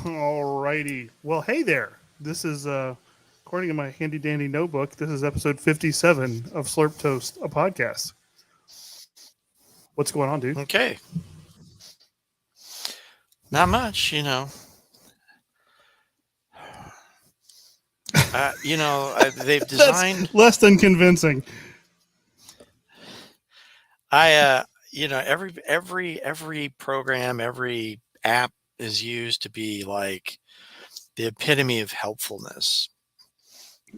Alrighty. Well, hey there. This is, according to my handy dandy notebook, this is episode 57 of Slurp Toast, a podcast. What's going on, dude? Okay. Not much, they've That's designed. less than convincing. Every program, every app is used to be like the epitome of helpfulness.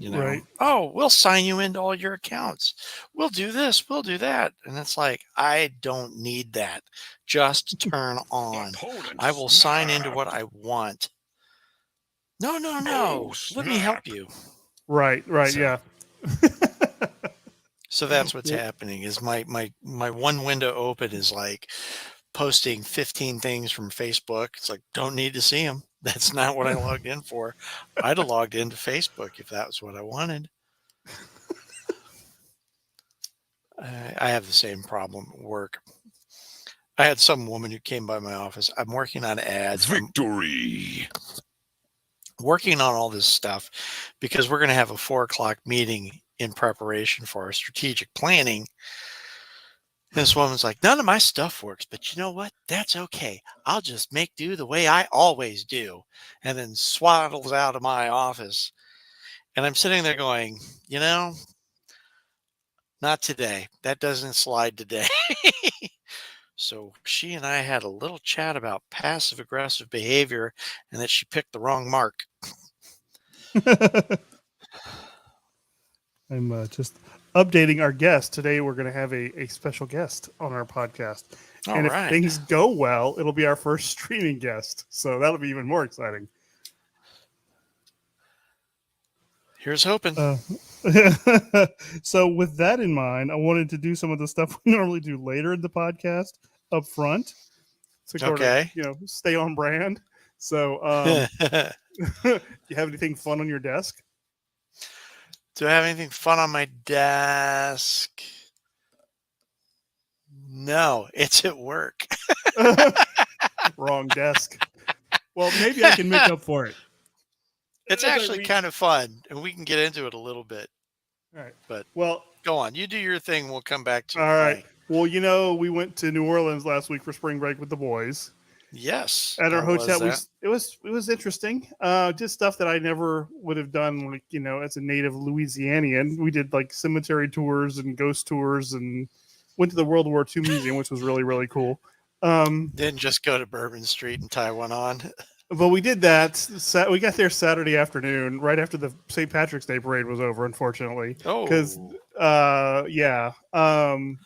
Right. Oh, we'll sign you into all your accounts. We'll do this. We'll do that. And it's like, I don't need that. Just turn on. I will sign into what I want. No, no, no. Let me help you. Right. So, Yeah. so that's what's happening is my one window open is like posting 15 things from Facebook. It's like, don't need to see them. That's not what I logged in for. I'd have logged into Facebook if that was what I wanted. I have the same problem at work. I had some woman who came by my office. I'm working on ads. Victory. Working on all this stuff because we're going to have a 4:00 meeting in preparation for our strategic planning. And this woman's like, none of my stuff works, but you know what? That's okay. I'll just make do the way I always do. And then swaddles out of my office. And I'm sitting there going, not today. That doesn't slide today. So she and I had a little chat about passive aggressive behavior and that she picked the wrong mark. I'm just updating our guest. Today we're going to have a special guest on our podcast. All right. If things go well, it'll be our first streaming guest. So that'll be even more exciting. Here's hoping. So with that in mind, I wanted to do some of the stuff we normally do later in the podcast up front. To sort of, stay on brand. So do you have anything fun on your desk? Do I have anything fun on my desk? No, it's at work. Wrong desk. Well, maybe I can make up for it. It's actually kind of fun, and we can get into it a little bit. All right. But well, go on. You do your thing. We'll come back to all right. Well, we went to New Orleans last week for spring break with the boys. Yes. At our hotel, it was interesting. Just stuff that I never would have done, like, as a native Louisianian. We did like cemetery tours and ghost tours, and went to the World War II museum, which was really, really cool. Didn't just go to Bourbon Street and tie one on. But we did that. We got there Saturday afternoon, right after the St. Patrick's Day parade was over, unfortunately. Oh. Because,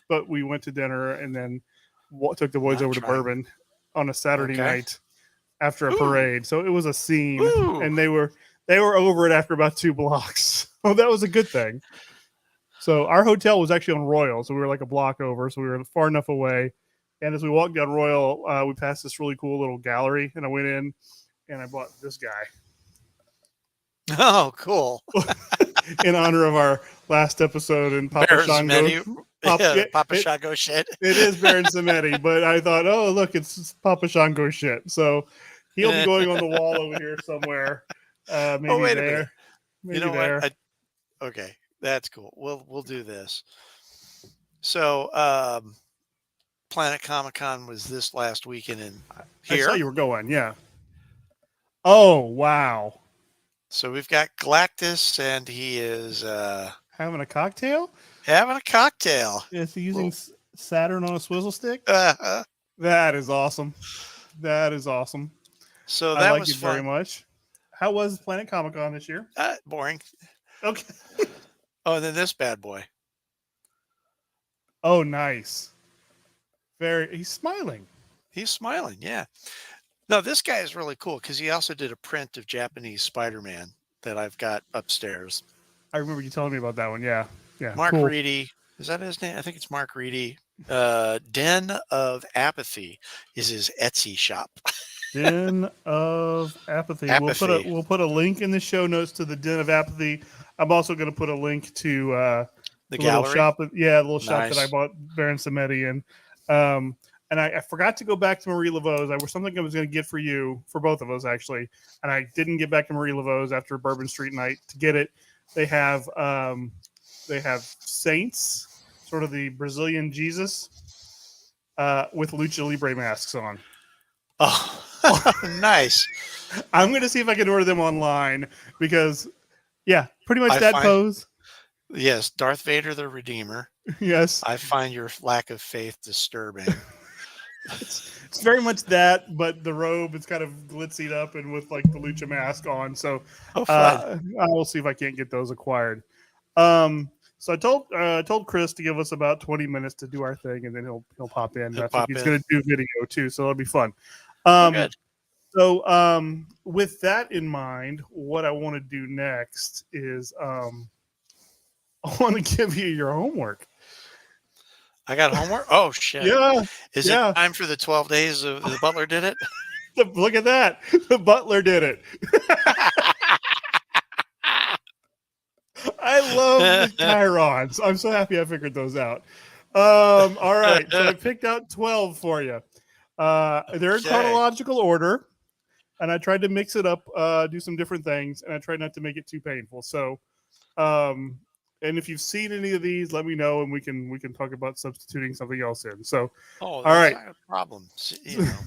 but we went to dinner and then took the boys over to Bourbon on a Saturday night after a parade. So it was a scene. Ooh. And they were over it after about 2 blocks. So that was a good thing. So our hotel was actually on Royal. So we were like a block over. So we were far enough away. And as we walked down Royal, we passed this really cool little gallery, and I went in, and I bought this guy. Oh, cool! In honor of our last episode in Papa Shango. Papa Shango shit. It is Baron Samedi, but I thought, oh, look, it's Papa Shango shit. So he'll be going on the wall over here somewhere. Maybe wait there. A minute. Maybe there. What? Okay, that's cool. We'll do this. So, Planet Comic-Con was this last weekend in here. I saw you were going, yeah. Oh, wow. So we've got Galactus, and he is having a cocktail? Having a cocktail. Is he using Saturn on a swizzle stick? That is awesome. That is awesome. So that I was it fun. very much. How was Planet Comic-Con this year? Boring. Okay. Oh, and then this bad boy. Oh, nice. He's smiling. He's smiling, yeah. No, this guy is really cool because he also did a print of Japanese Spider-Man that I've got upstairs. I remember you telling me about that one. Yeah. Mark Reedy. Is that his name? I think it's Mark Reedy. Den of Apathy is his Etsy shop. Den of Apathy. We'll put a link in the show notes to the Den of Apathy. I'm also going to put a link to the gallery shop. Yeah, the little shop that I bought Baron Samedi in. And and I forgot to go back to Marie Laveau's. I was something I was going to get for you, for both of us actually, and I didn't get back to Marie Laveau's after Bourbon Street night to get it. They have Saints, sort of the Brazilian Jesus, with lucha libre masks on. Oh, nice. I'm going to see if I can order them online because, yeah, pretty much I that find- pose. Yes, Darth Vader the Redeemer. Yes, I find your lack of faith disturbing. it's very much that, but the robe is kind of glitzied up and with like the lucha mask on. So Oh, fun. I will see if I can't get those acquired. So I told Chris to give us about 20 minutes to do our thing, and then he'll pop in. He'll I think pop he's in. going to do video too, so it'll be fun. Good. So with that in mind, what I want to do next is I want to give you your homework. I got homework. Oh shit! Yeah, Is yeah. it time for the 12 days of the butler did it? Look at that. The butler did it. I love the chirons. I'm so happy I figured those out. All right. So I picked out 12 for you. They're in chronological order, and I tried to mix it up, do some different things, and I tried not to make it too painful. So, and if you've seen any of these, let me know, and we can talk about substituting something else in. So, all right. Not a problem. You know.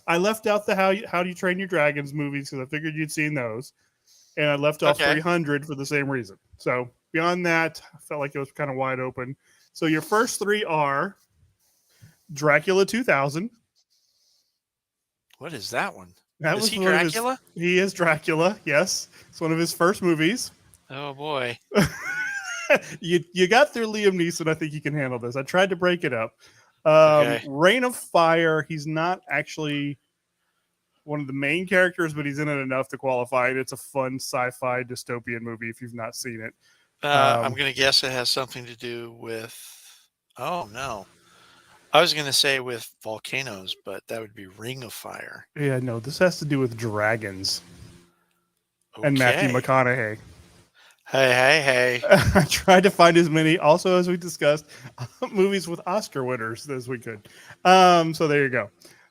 I left out the How Do You Train Your Dragons movies because I figured you'd seen those, and I left off 300 for the same reason. So beyond that, I felt like it was kind of wide open. So your first three are Dracula 2000. What is that one? Is he Dracula? He is Dracula. Yes, it's one of his first movies. Oh boy. You got through Liam Neeson. I think you can handle this. I tried to break it up. Okay. Reign of Fire. He's not actually one of the main characters, but he's in it enough to qualify it. It's a fun sci-fi dystopian movie if you've not seen it. I'm going to guess it has something to do with. Oh no, I was going to say with volcanoes, but that would be Ring of Fire. Yeah, no, this has to do with dragons. Okay. And Matthew McConaughey. Hey. I tried to find as many, also as we discussed, movies with Oscar winners as we could. So there you go.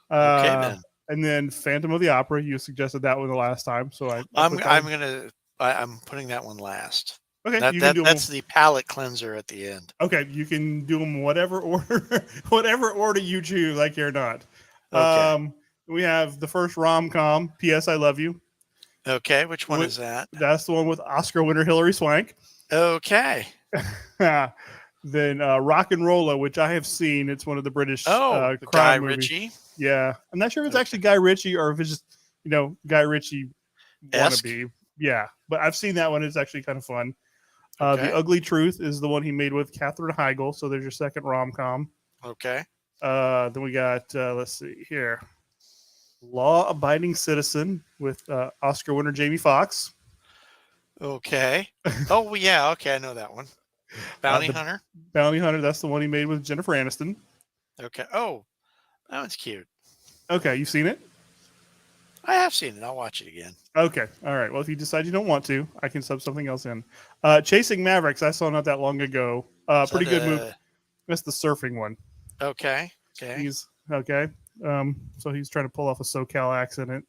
Okay then. And then Phantom of the Opera. You suggested that one the last time, so I'm putting that one last. Okay, that's the palate cleanser at the end. Okay, you can do them whatever order you choose, like you're not. Okay. We have the first rom-com, P.S. I Love You. Okay, which one is that? That's the one with Oscar winner Hilary Swank. Okay. Then Rock and Rolla, which I have seen. It's one of the British crime Guy movies. Ritchie. Yeah, I'm not sure if it's actually Guy Ritchie or if it's just Guy Ritchie wannabe. Yeah, but I've seen that one. It's actually kind of fun. The Ugly Truth is the one he made with Katherine Heigl. So there's your second rom-com. Okay. Then we got let's see here, Law Abiding Citizen with Oscar winner Jamie Foxx. Okay. Oh yeah. Okay, I know that one. Bounty Hunter. Bounty Hunter. That's the one he made with Jennifer Aniston. Okay. Oh, that one's cute. Okay, you've seen it? I have seen it. I'll watch it again. Okay. All right. Well, if you decide you don't want to, I can sub something else in. Chasing Mavericks. I saw not that long ago. Pretty good movie. That's the surfing one. Okay. He's okay. So he's trying to pull off a SoCal accent.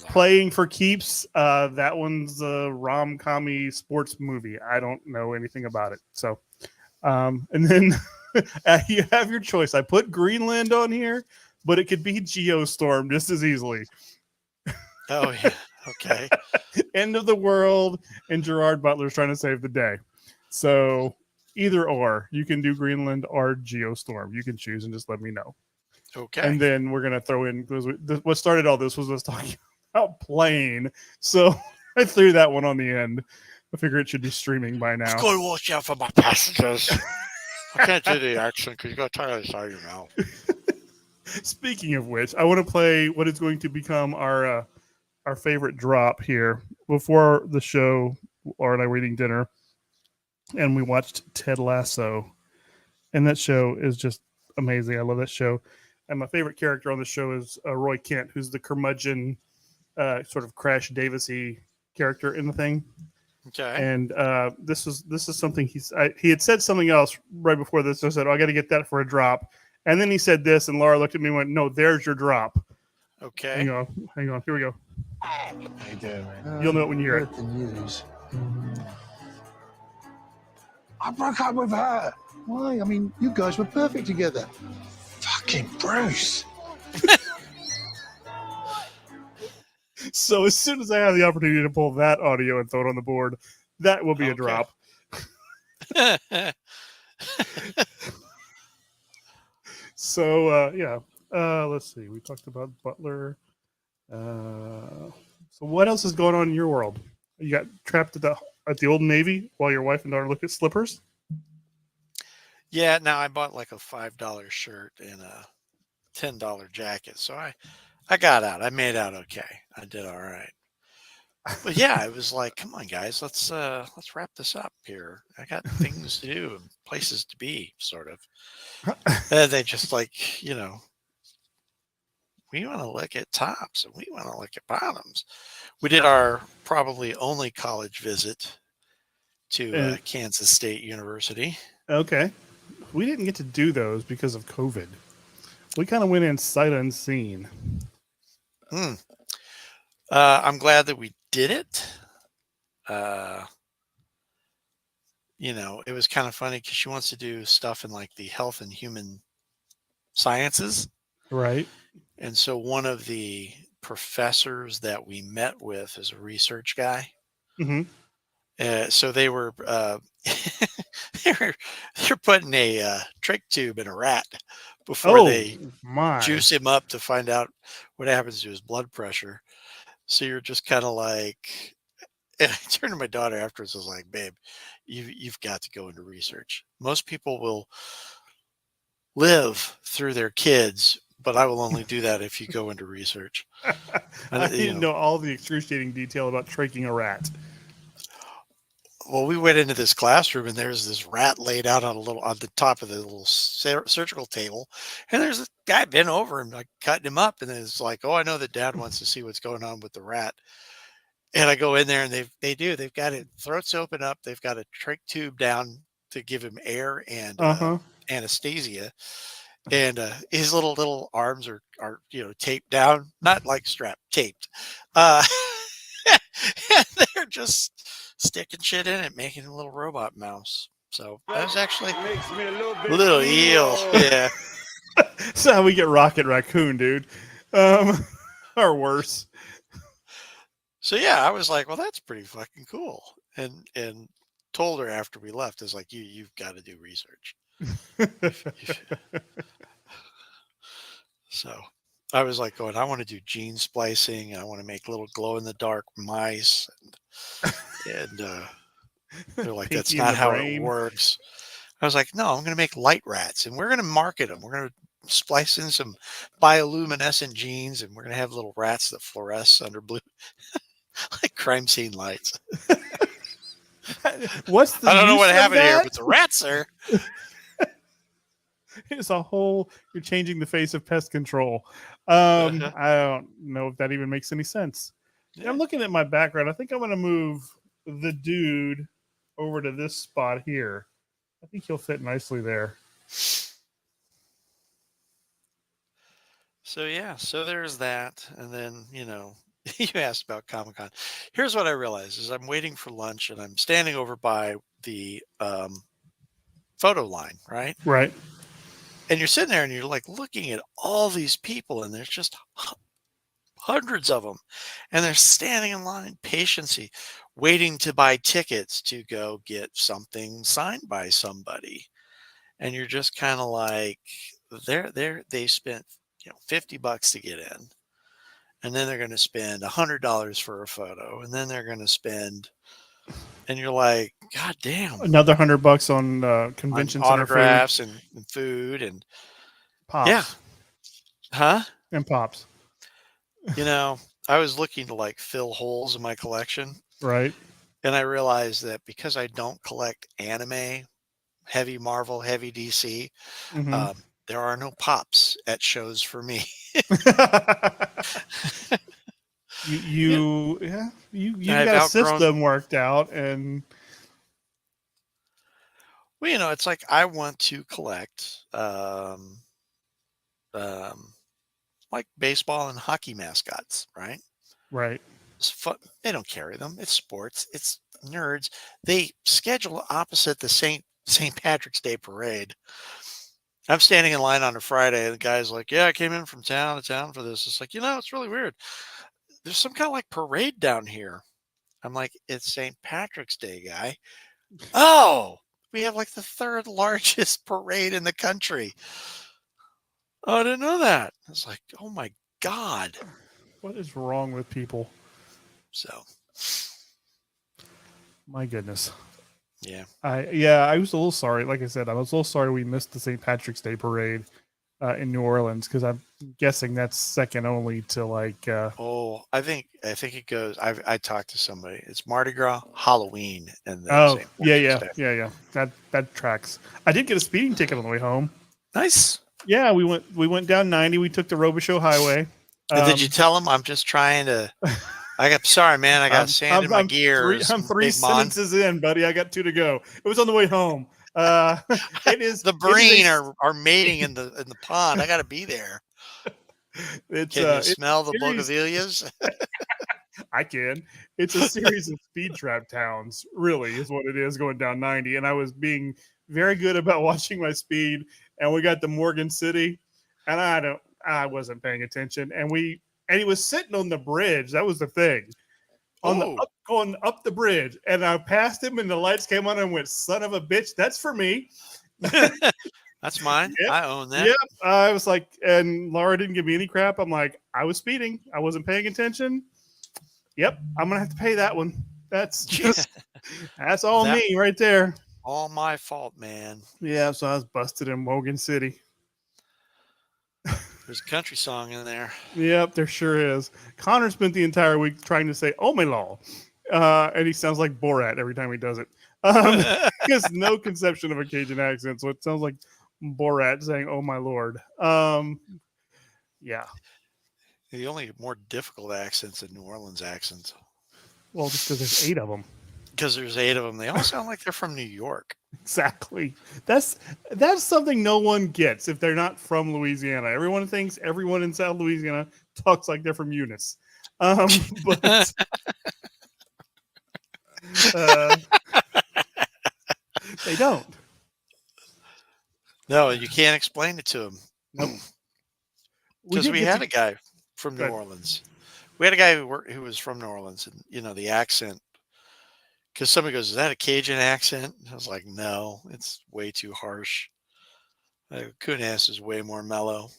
Playing for Keeps. That one's a rom-commy sports movie. I don't know anything about it. So, and then you have your choice. I put Greenland on here, but it could be Geostorm just as easily. Oh yeah. Okay. End of the world, and Gerard Butler's trying to save the day. So either or, you can do Greenland or Geostorm. You can choose and just let me know. Okay. And then we're gonna throw in because what started all this was us talking about Plane. So I threw that one on the end. I figure it should be streaming by now. Just go watch out for my passengers. I can't do the accent because you got to tie the side of your mouth. Speaking of which, I want to play what is going to become our favorite drop here. Before the show, Laura and I were eating dinner, and we watched Ted Lasso, and that show is just amazing. I love that show, and my favorite character on the show is Roy Kent, who's the curmudgeon, sort of Crash Davis-y character in the thing. Okay. And this is something he had said something else right before this. I said, oh, I got to get that for a drop. And then he said this, and Laura looked at me and went, no, there's your drop. Okay. Hang on. Here we go. How you doing, man? You'll know it when you hear it. Heard the news. I broke up with her. Why? I mean, you guys were perfect together. Fucking Bruce. So as soon as I have the opportunity to pull that audio and throw it on the board, that will be a Okay. drop. So yeah, let's see. We talked about Butler. So what else is going on in your world? You got trapped at the Old Navy while your wife and daughter look at slippers. Yeah, now I bought like a $5 shirt and a $10 jacket. So I got out. I made out okay. I did all right. But yeah, it was like, come on guys, let's wrap this up here. I got things to do and places to be, sort of. And they just like, we want to look at tops and we want to look at bottoms. We did our probably only college visit to Kansas State University. Okay. We didn't get to do those because of COVID. We kind of went in sight unseen. I'm glad that we did it. It was kind of funny because she wants to do stuff in like the health and human sciences. Right. And so one of the professors that we met with is a research guy. Mm-hmm. So they were they're putting a trick tube in a rat before they juice him up to find out what happens to his blood pressure. So you're just kind of like, and I turned to my daughter afterwards. I was like, "Babe, you've got to go into research. Most people will live through their kids, but I will only do that if you go into research." I didn't know all the excruciating detail about traking a rat. Well, we went into this classroom and there's this rat laid out on the top of the little surgical table, and there's a guy bent over him, like cutting him up, and then it's like, "Oh, I know that Dad wants to see what's going on with the rat." And I go in there and they've got it, throats open up, they've got a trach tube down to give him air and anesthesia, and his little arms are taped down, not like strapped, taped. And they're just sticking shit in it, making a little robot mouse. So that was actually makes me a little eel. Yeah. That's how we get Rocket Raccoon, dude. Or worse. So yeah, I was like, well, that's pretty fucking cool. And told her after we left, is like, you've got to do research. So I was like going, I want to do gene splicing. I want to make little glow in the dark mice. And they're like, that's not how it works. I was like, no, I'm going to make light rats and we're going to market them. We're going to splice in some bioluminescent genes and we're going to have little rats that fluoresce under blue, like crime scene lights. What's the I don't know what happened that? here, but the rats are. It's a whole, you're changing the face of pest control. I don't know if that even makes any sense. Yeah. I'm looking at my background. I think I'm going to move the dude over to this spot here. I think he'll fit nicely there. So yeah, so there's that. And then, you asked about Comic-Con. Here's what I realized is I'm waiting for lunch and I'm standing over by the photo line, right? Right. And you're sitting there and you're like looking at all these people and there's just hundreds of them. And they're standing in line patiently, waiting to buy tickets to go get something signed by somebody. And you're just kind of like, they spent $50 to get in. And then they're going to spend $100 for a photo. And then they're going to spend, and you're like, God damn. Another $100 on convention on center autographs food. and food and pops. Yeah. Huh? And pops. I was looking to like fill holes in my collection. Right. And I realized that because I don't collect anime, heavy Marvel, heavy DC, there are no pops at shows for me. you we I've got a outgrown. system worked out, and Well, it's like I want to collect um, like baseball and hockey mascots, right? right. It's fun. They don't carry them. It's sports. It's nerds. They schedule opposite the St. Patrick's Day parade. I'm standing in line on a Friday, and the guy's like, "Yeah, I came in from town to town for this." It's like, it's really weird. There's some kind of like parade down here. I'm like, "It's St. Patrick's Day, guy." Oh, we have like the third largest parade in the country. Oh, I didn't know that. It's like, oh my God. What is wrong with people? So, My goodness. yeah. I was a little sorry. Like I said, I was a little sorry we missed the St. Patrick's Day parade in New Orleans, because I'm guessing that's second only to like. Oh, I think it goes. I talked to somebody. It's Mardi Gras, Halloween, and then Oh, St. yeah, Patrick's yeah, Day. yeah, yeah. That tracks. I did get a speeding ticket on the way home. Nice. Yeah, we went down 90. We took the Robichaux Highway. And did you tell them I'm just trying to? Sorry, man. I got sand in my gears. I'm three Big Mon. sentences in, buddy. I got 2 to go. It was on the way home. It is The it is breen a, are mating in the pond. I got to be there. it's Can you it's smell a the series. bougainvilleas? I can. It's a series of speed trap towns, really, is what it is, going down 90. And I was being very good about watching my speed. And we got to Morgan City, and I wasn't paying attention. And he was sitting on the bridge. That was the thing. Oh, Going up the bridge. And I passed him, and the lights came on, and went, son of a bitch, that's for me. that's mine. Yep. I own that. Yep. I was like, and Laura didn't give me any crap. I'm like, I was speeding. I wasn't paying attention. Yep, I'm gonna have to pay that one. That's just that's all That- me right there. All my fault, man. Yeah, so I was busted in Morgan City. There's a country song in there. Yep, there sure is. Connor spent the entire week trying to say "Oh my law," and he sounds like Borat every time he does it. He has no conception of a Cajun accent, so it sounds like Borat saying "Oh my lord." Yeah. The only more difficult accents in New Orleans accents. Well, just because there's 8 of them. Because there's 8 of them. They all sound like they're from New York. Exactly. That's something no one gets if they're not from Louisiana. Everyone thinks everyone in South Louisiana talks like they're from Eunice. But they don't. No, you can't explain it to them. Nope. Because we had a guy from New Good. Orleans. We had a guy who was from New Orleans, and the accent. Because somebody goes, "Is that a Cajun accent?" I was like, "No, it's way too harsh. Kunas is way more mellow."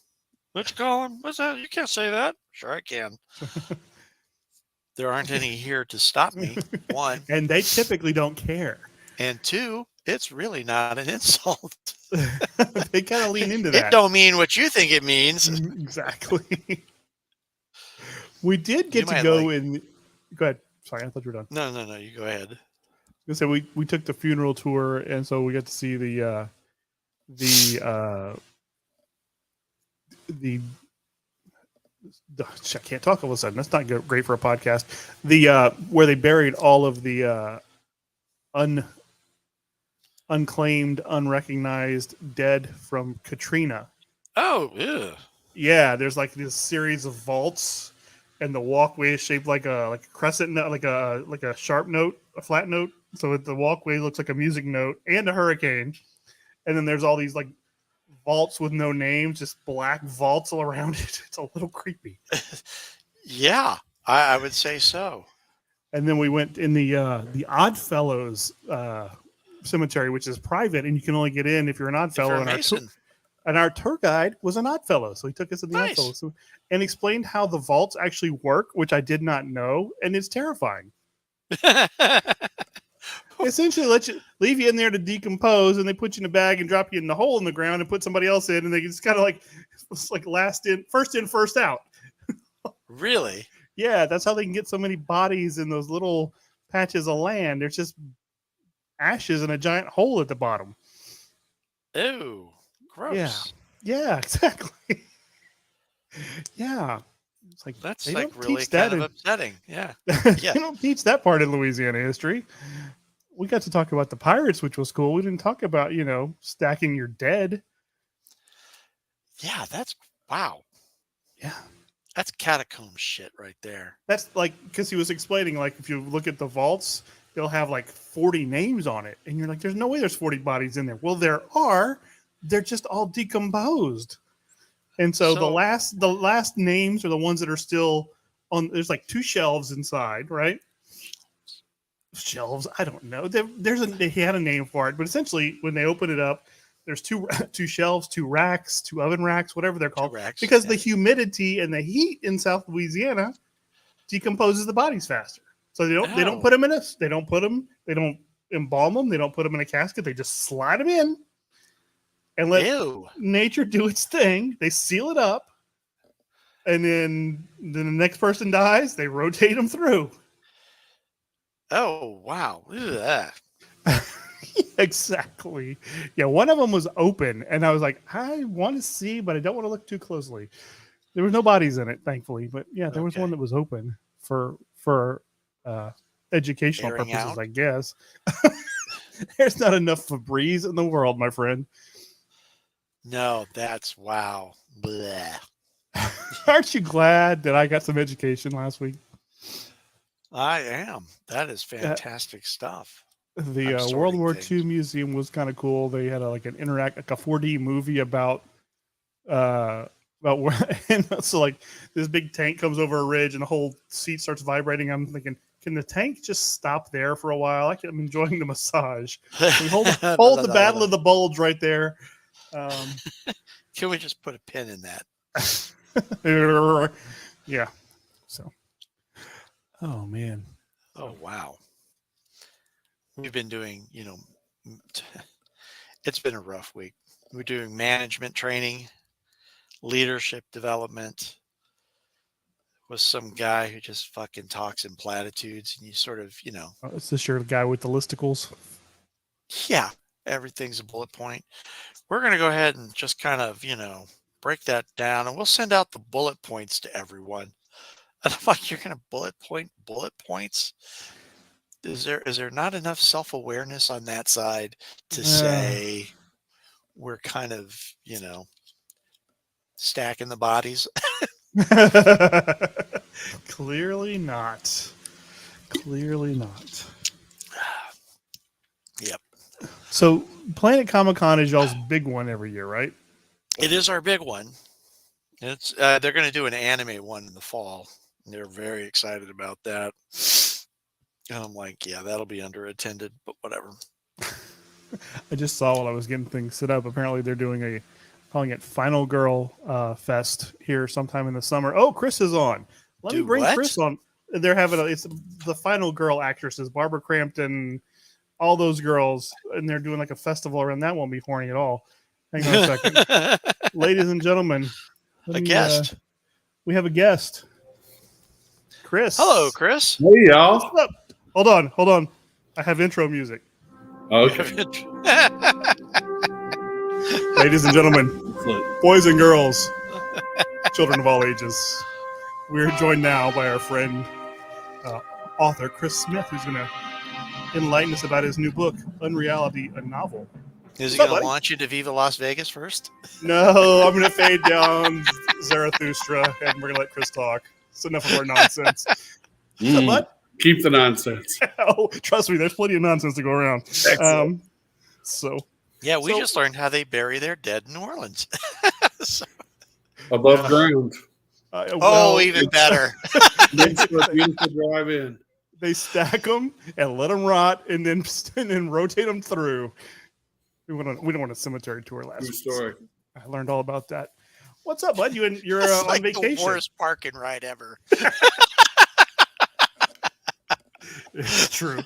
What you call him? What's that? You can't say that. Sure, I can. There aren't any here to stop me. 1, And they typically don't care. and 2, it's really not an insult. They kind of lean into that. It don't mean what you think it means. Exactly. We did get You to might go like- in. Go ahead. Sorry, I thought you were done. No. You go ahead. So we took the funeral tour, and so we got to see the I can't talk all of a sudden. That's not great for a podcast. The where they buried all of the unclaimed, unrecognized dead from Katrina. Oh, yeah. Yeah, there's like this series of vaults, and the walkway is shaped like a crescent note, like a sharp note, a flat note. So the walkway looks like a music note and a hurricane. And then there's all these like vaults with no names, just black vaults all around it. It's a little creepy. Yeah, I would say so. And then we went in the Oddfellows cemetery, which is private, and you can only get in if you're an If you're Oddfellow. a Mason. And our tour guide was an Oddfellow, so he took us to the Nice. Oddfellows and explained how the vaults actually work, which I did not know, and it's terrifying. Essentially, leave you in there to decompose, and they put you in a bag and drop you in the hole in the ground and put somebody else in, and they just kind of it's like first in, first out. Really? Yeah, that's how they can get so many bodies in those little patches of land. There's just ashes and a giant hole at the bottom. Ew. Gross. Yeah, exactly. Yeah. It's like That's they like don't really teach that kind of in, upsetting. Yeah. they Yeah. don't teach that part in Louisiana history. We got to talk about the pirates, which was cool. We didn't talk about, stacking your dead. Yeah. That's wow. Yeah. That's catacomb shit right there. That's like, because he was explaining, like, if you look at the vaults, they'll have like 40 names on it. And you're like, there's no way there's 40 bodies in there. Well, there are. They're just all decomposed. And so, the last names are the ones that are still on. There's like 2 shelves inside, right? Shelves. I don't know. He had a name for it, but essentially, when they open it up, there's two shelves, 2 racks, 2 oven racks, whatever they're called, racks, because yeah. the humidity and the heat in South Louisiana decomposes the bodies faster. So they don't put them in they don't embalm them, they don't put them in a casket. They just slide them in and let nature do its thing. They seal it up, and then the next person dies. They rotate them through. Oh wow! Ugh. Exactly. Yeah, one of them was open, and I was like, I want to see, but I don't want to look too closely. There was no bodies in it, thankfully, but yeah, there was one that was open for educational Airing purposes, out? I guess. There's not enough Febreze in the world, my friend. No, that's wow. Bleh. Aren't you glad that I got some education last week? I am. That is fantastic stuff. The World War II museum was kind of cool. They had like a 4D movie about and so like this big tank comes over a ridge and the whole seat starts vibrating. I'm thinking, can the tank just stop there for a while? I'm enjoying the massage. We hold the Battle of the Bulge right there. Can we just put a pin in that? Yeah. So. Oh man. Oh wow. We've been doing, it's been a rough week. We're doing management training, leadership development with some guy who just fucking talks in platitudes, and you sort of, Is this your guy with the listicles? Yeah, everything's a bullet point. We're going to go ahead and just kind of, break that down, and we'll send out the bullet points to everyone. And I'm like, you're going to bullet points? Is there not enough self-awareness on that side to say we're kind of, stacking the bodies? Clearly not. Yep. So Planet Comic-Con is y'all's big one every year, right? It is our big one. It's they're going to do an anime one in the fall. They're very excited about that. And I'm like, yeah, that'll be underattended, but whatever. I just saw while I was getting things set up. Apparently, they're calling it Final Girl Fest here sometime in the summer. Oh, Chris is on. Let me bring Chris on. They're having it's the Final Girl actresses, Barbara Crampton, all those girls, and they're doing like a festival around. That won't be horny at all. Hang on a second, ladies and gentlemen. Guest. We have a guest. Chris. Hello, Chris. Hey, y'all. What's up? Hold on. I have intro music. Okay. Ladies and gentlemen, boys and girls, children of all ages, we're joined now by our friend, author Chris Smith, who's going to enlighten us about his new book, Unreality, a novel. Is he going to launch you to Viva Las Vegas first? No, I'm going to fade down Zarathustra, and we're going to let Chris talk. It's enough of our nonsense. What's up, bud? Keep the nonsense. Oh, trust me, there's plenty of nonsense to go around. Yeah, we just learned how they bury their dead in New Orleans. Above ground. Even better. Makes for a beautiful drive in. They stack them and let them rot, and then rotate them through. We went on a cemetery tour last week. Story. I learned all about that. What's up, bud? You're That's on vacation. The worst parking ride ever. It's true.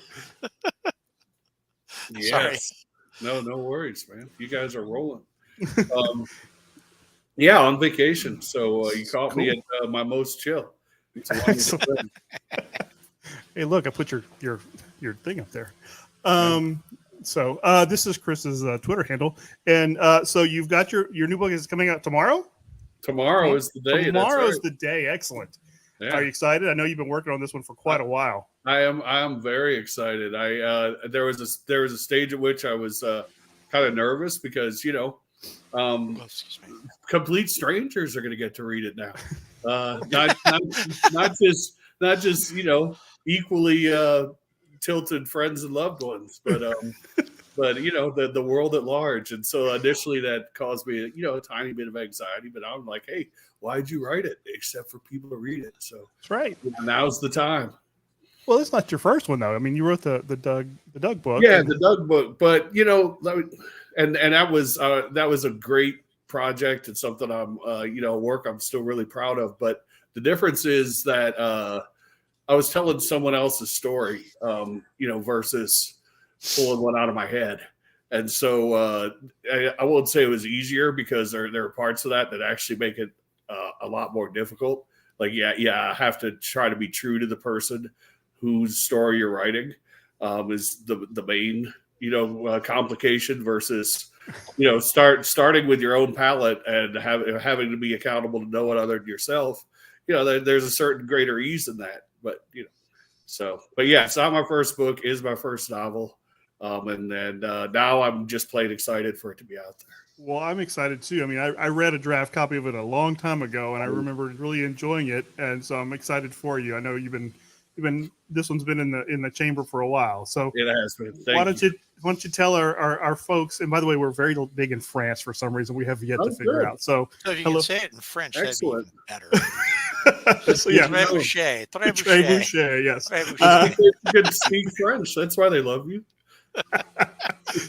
Yes. Sorry. No worries, man. You guys are rolling. Yeah, on vacation. So you caught me at my most chill. Hey, look, I put your thing up there. So this is Chris's Twitter handle, and so you've got your new book is coming out tomorrow. Tomorrow is the day. Tomorrow's That's the day. Excellent. right. Are you Yeah, excited? I know you've been working on this one for quite a while. I am. I am very excited. There was a stage at which I was kind of nervous because Oh, excuse me. complete strangers are going to get to read it now. Not just equally tilted friends and loved ones, but the world at large. And so initially that caused me a tiny bit of anxiety. But I'm like, hey, why'd you write it except for people to read it? So That's right. now's the time. Well, it's not your first one though. I mean, you wrote the Doug book. Yeah, the Doug book. But and that was a great project and something I'm work I'm still really proud of. But the difference is that I was telling someone else's story, versus pulling one out of my head. And so I won't say it was easier because there are parts of that actually make it a lot more difficult. Like, I have to try to be true to the person whose story you're writing is the main, complication versus, starting with your own palette and having to be accountable to no one other than yourself. There's a certain greater ease in that, but yeah, it's not my first book, is my first novel. And now I'm just plain excited for it to be out there. Well, I'm excited too. I mean, I read a draft copy of it a long time ago, and I remember really enjoying it, and so I'm excited for you. I know you've been this one's been in the chamber for a while. So It has been. why don't you tell our folks? And by the way, we're very big in France for some reason. We have yet to figure good. out. So So if you hello. can say it in French, Excellent. that'd be even better. So yeah, Très bouché, très Très bouché, bouché, yes. très bouché. You can speak French. That's why they love you.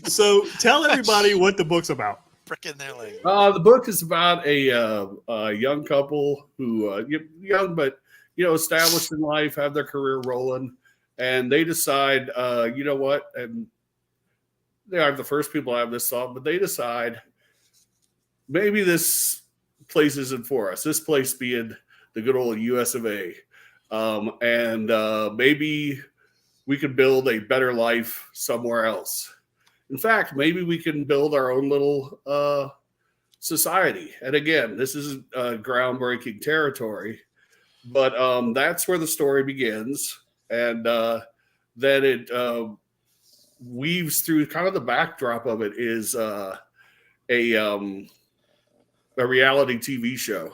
So tell everybody what the book's about. Frickin' their language. The book is about a young couple who young but established in life, have their career rolling, and they decide, you know what? And they aren't the first people to have this thought, but they decide maybe this place isn't for us. This place being the good old U.S. of A. And maybe we could build a better life somewhere else. In fact, maybe we can build our own little society. And again, this is groundbreaking territory, but that's where the story begins. And then it weaves through kind of the backdrop of it is a reality TV show.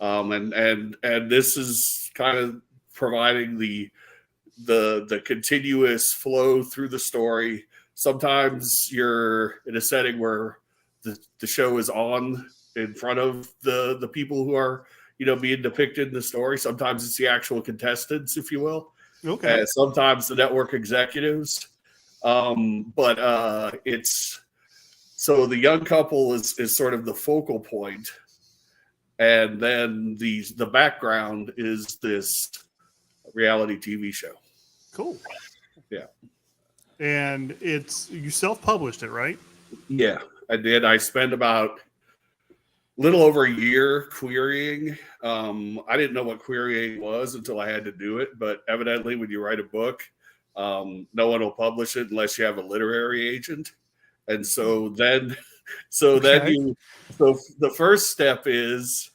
And this is kind of providing the continuous flow through the story. Sometimes you're in a setting where the show is on in front of the people who are being depicted in the story. Sometimes it's the actual contestants, if you will. Okay. Sometimes the network executives. But it's so the young couple is sort of the focal point, and then the background is this reality TV show. Cool. Yeah. And you self-published it, right? Yeah, I did. I spent about a little over a year querying. I didn't know what querying was until I had to do it, but evidently when you write a book, no one will publish it unless you have a literary agent. And so then the first step is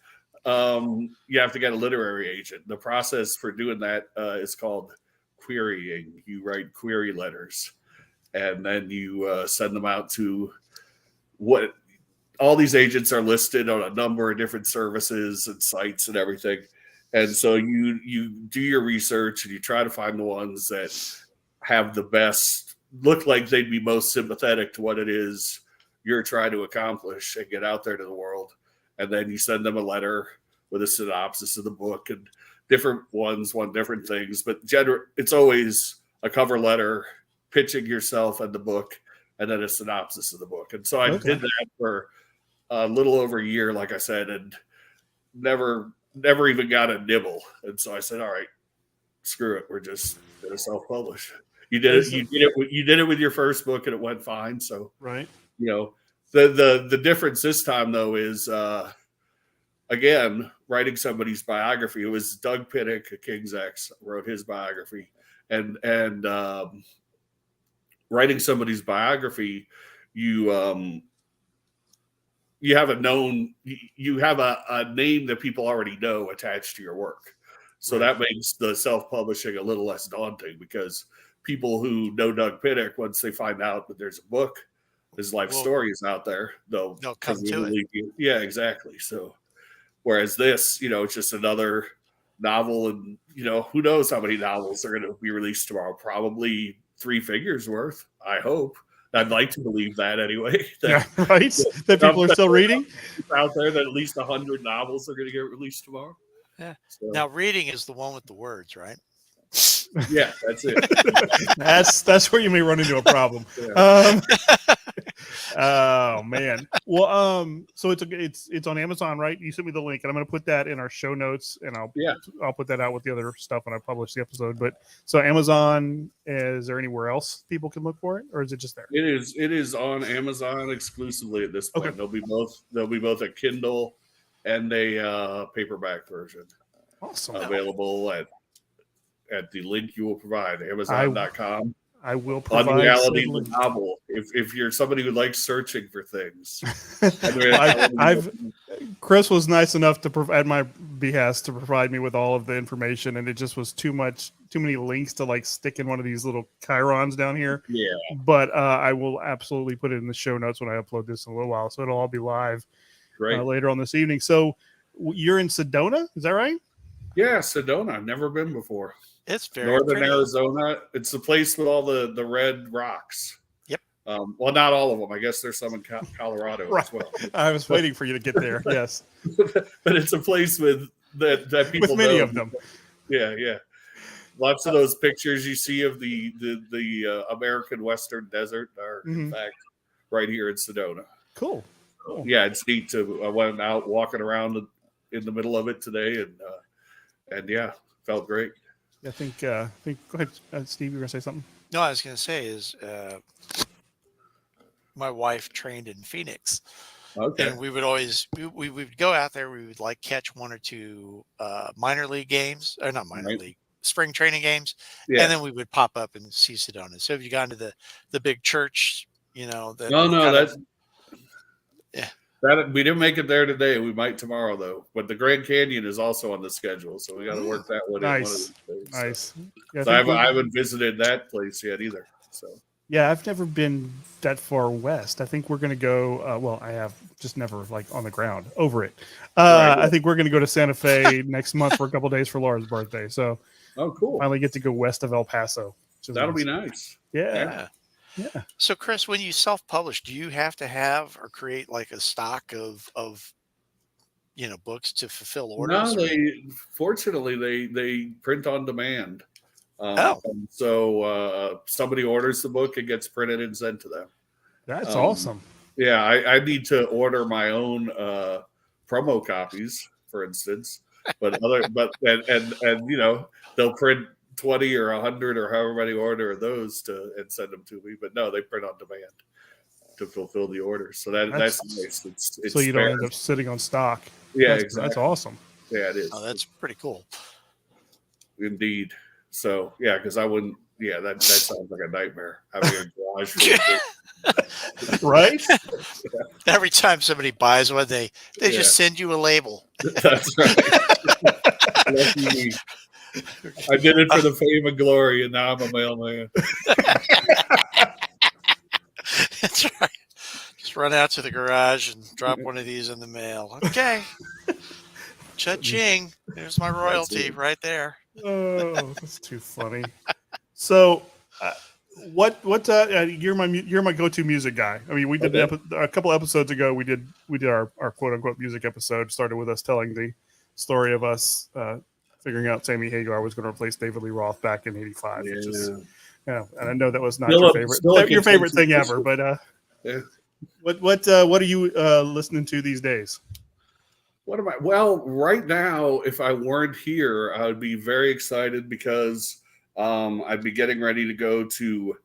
you have to get a literary agent. The process for doing that is called querying. You write query letters, and then you send them out to what all these agents are listed on a number of different services and sites and everything. And so you do your research and you try to find the ones that have the best, look like they'd be most sympathetic to what it is you're trying to accomplish and get out there to the world. And then you send them a letter with a synopsis of the book, and different ones want different things, but it's always a cover letter pitching yourself and the book, and then a synopsis of the book. And so I did that for a little over a year, like I said, and never even got a nibble. And so I said, all right, screw it. We're just going to self-publish. You did it with your first book and it went fine. So, right. The difference this time though is, again, writing somebody's biography. It was Doug Pinnick, a King's X, wrote his biography, and writing somebody's biography, you you have a known, you have a name that people already know attached to your work. So that makes the self-publishing a little less daunting, because people who know Doug Pinnock, once they find out that there's a book, his life stories out there, they'll come to it. Yeah, exactly. So whereas this, it's just another novel, and who knows how many novels are going to be released tomorrow? Probably 3 figures worth, I hope. I'd like to believe that anyway. That people are still reading out there, that at least 100 novels are going to get released tomorrow. Yeah. So, now, reading is the one with the words, right? Yeah, that's it. that's where you may run into a problem. Yeah. Oh man. Well, so it's on Amazon, right? You sent me the link, and I'm going to put that in our show notes, and I'll put that out with the other stuff when I publish the episode. But so Amazon, is there anywhere else people can look for it, or is it just there? It is on Amazon exclusively at this point. Okay. There'll be both a Kindle and a paperback version. Awesome. Available at the link you will provide, Amazon.com. I will provide Unreality the novel. If you're somebody who likes searching for things, Chris was nice enough to at my behest to provide me with all of the information, and it just was too many links to like stick in one of these little chyrons down here. Yeah. But I will absolutely put it in the show notes when I upload this in a little while, so it'll all be live later on this evening. So you're in Sedona, is that right? Yeah, Sedona. I've never been before. It's very northern pretty. Arizona. It's the place with all the red rocks. Yep. Well, not all of them. I guess there's some in Colorado as well. I was waiting for you to get there. Yes. But it's a place that people with many know. of them. Yeah. Lots of those pictures you see of the American Western Desert are in fact right here in Sedona. Cool. Yeah, it's neat I went out walking around in the middle of it today, and yeah, felt great. I think go ahead, Steve, you were gonna say something? No, I was gonna say is my wife trained in Phoenix. Okay. And we would always we would go out there, we would like catch 1 or 2 minor league games, or not minor league, spring training games. Yeah. And then we would pop up and see Sedona. So if you got into the big church, No, that's that we didn't make it there today. We might tomorrow though. But the Grand Canyon is also on the that, so we got to work that one in one of these days. Nice. So, Yeah, so I haven't visited that place yet either. So yeah, I've never been that far west. I think we're gonna go. Well, I have just never like on the ground over it. I think we're gonna go to Santa Fe next month for a couple days for Laura's birthday. So cool. Finally get to go west of El Paso. That'll be nice. Yeah. So Chris, when you self-publish, do you have to have or create like a stock of books to fulfill orders? No, fortunately they print on demand. So somebody orders the book, it gets printed and sent to them. That's awesome. Yeah, I need to order my own promo copies, for instance, but they'll print 20 or 100 or however many order of those and send them to me. But no, they print on demand to fulfill the order. So that's nice. It's so you don't end up sitting on stock. Yeah, exactly. That's awesome. Yeah, it is. Oh, that's pretty cool. Indeed. So yeah, because I wouldn't. Yeah, that sounds like a nightmare. Having a garage full right? Every time somebody buys one, they just send you a label. That's right. I did it for the fame and glory, and now I'm a mailman. That's right. Just run out to the garage and drop one of these in the mail. Okay. Cha-ching. There's my royalty right there. Oh, that's too funny. So, you're my go-to music guy. I mean, we did a couple episodes ago. We did our quote unquote music episode. Started with us telling the story of us figuring out Sammy Hagar was going to replace David Lee Roth back in '85. Yeah. Which is, and I know that was not your favorite thing ever. But what are you listening to these days? What am I? Well, right now, if I weren't here, I would be very excited because I'd be getting ready to go to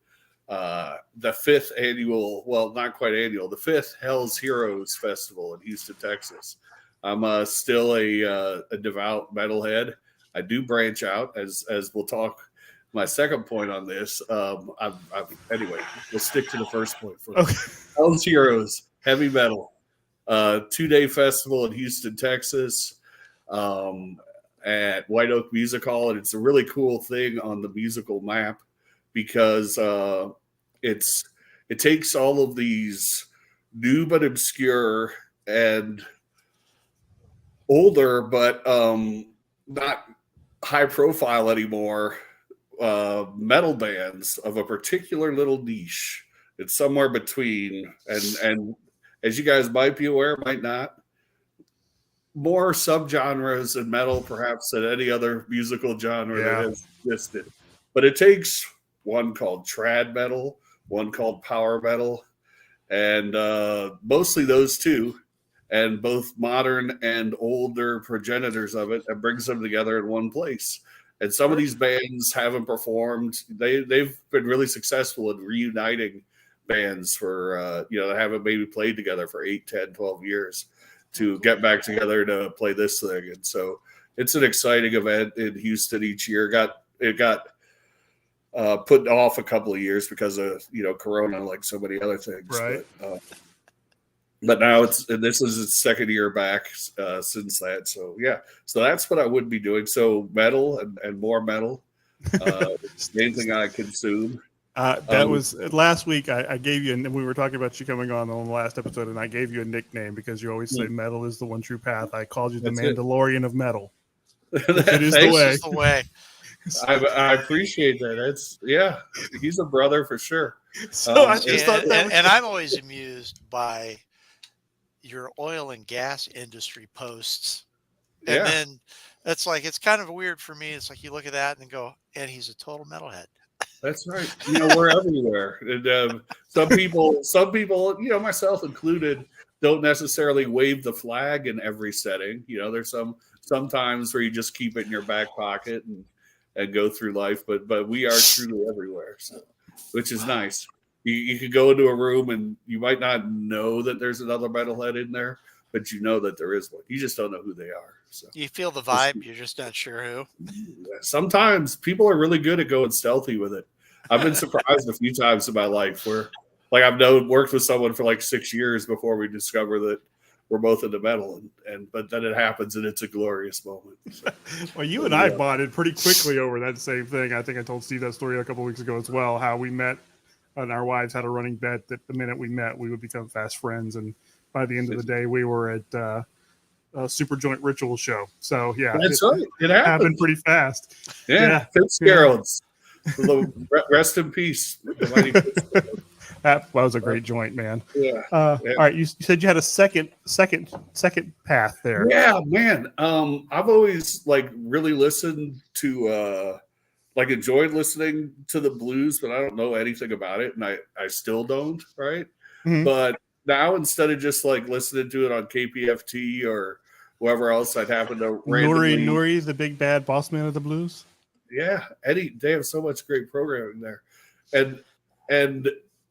the 5th annual, well, not quite annual, the 5th Hell's Heroes Festival in Houston, Texas. I'm still a devout metalhead. I do branch out, as we'll talk. My second point on this, anyway, we'll stick to the first point first. Okay. Hell's Heroes, heavy metal. 2-day festival in Houston, Texas, at White Oak Music Hall, and it's a really cool thing on the musical map because it takes all of these new but obscure and older but not high profile anymore metal bands of a particular little niche. It's somewhere between, and as you guys might be aware, might not, more subgenres in metal perhaps than any other musical genre that has existed. But it takes one called trad metal, one called power metal, and mostly those two, and both modern and older progenitors of it, and brings them together in one place. And some of these bands haven't performed. They've been really successful in reuniting bands for that haven't maybe played together for 8, 10, 12 years to get back together to play this thing. And so it's an exciting event in Houston each year. It got put off a couple of years because of Corona, like so many other things. Right. But now this is its second year back since that. So yeah, so that's what I would be doing. So metal and more metal. It's the main thing I consume. That was last week. I gave you, and we were talking about you coming on the last episode, and I gave you a nickname because you always say metal is the one true path. I called you the Mandalorian of metal. It is the way. It's the way. I appreciate that. He's a brother for sure. So I just thought that and I'm always amused by your oil and gas industry posts. And then it's kind of weird for me. It's like you look at that and go, and he's a total metalhead. That's right. We're everywhere. And some people, myself included, don't necessarily wave the flag in every setting. There's sometimes where you just keep it in your back pocket and go through life. But we are truly everywhere, so, which is nice. You could go into a room and you might not know that there's another metalhead in there, but you know that there is one. You just don't know who they are. So you feel the vibe. You're just not sure who. Sometimes people are really good at going stealthy with it. I've been surprised a few times in my life where, like, worked with someone for like 6 years before we discover that we're both into metal, but then it happens and it's a glorious moment. So, well, you and I bonded pretty quickly over that same thing. I think I told Steve that story a couple of weeks ago as well, how we met and our wives had a running bet that the minute we met, we would become fast friends. And by the end of the day, we were at a Super Joint Ritual show. So, yeah. That's right. It happened pretty fast. Yeah. Fitzgerald's. Rest in peace. That was a great joint, man. Yeah. All right. You said you had a second path there. Yeah, man. I've always really listened to enjoyed listening to the blues, but I don't know anything about it, and I still don't, right? Mm-hmm. But now instead of just listening to it on KPFT or whoever else I'd happen to randomly... Nuri, the big bad boss man of the blues. Yeah, Eddie, they have so much great programming there,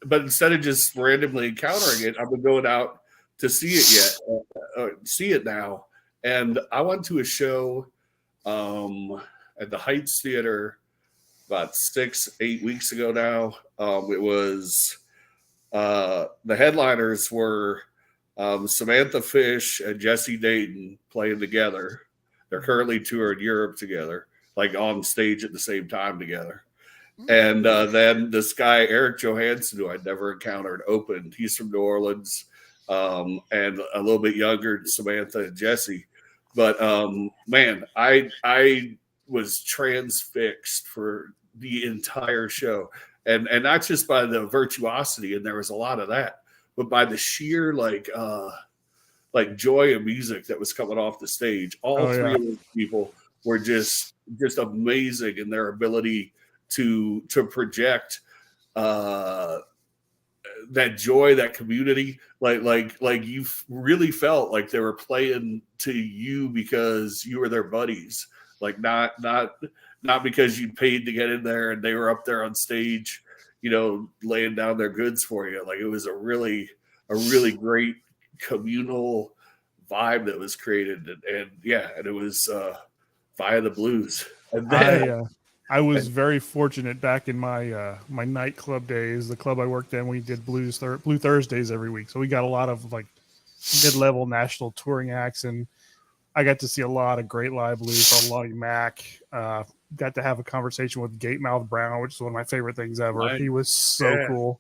but instead of just randomly encountering it, I've been going out to see it now, and I went to a show at the Heights Theater about 6-8 weeks ago now. It was the headliners were Samantha Fish and Jesse Dayton playing together. They're currently touring Europe together, on stage at the same time together. And then this guy, Eric Johansson, who I'd never encountered, opened. He's from New Orleans and a little bit younger than Samantha and Jesse. But, man, I was transfixed for the entire show. And not just by the virtuosity, and there was a lot of that, but by the sheer, joy of music that was coming off the stage. All three of those people were just amazing in their ability to project that joy, that community, like you really felt like they were playing to you because you were their buddies, not because you paid to get in there and they were up there on stage, laying down their goods for you. It was a really great communal vibe that was created, and it was via the blues. And then, I was very fortunate back in my my nightclub days. The club I worked in, we did Blue Thursdays every week, so we got a lot of mid-level national touring acts, and I got to see a lot of great live blues on Lonnie Mack. Got to have a conversation with Gatemouth Brown, which is one of my favorite things ever. Nice. He was so cool.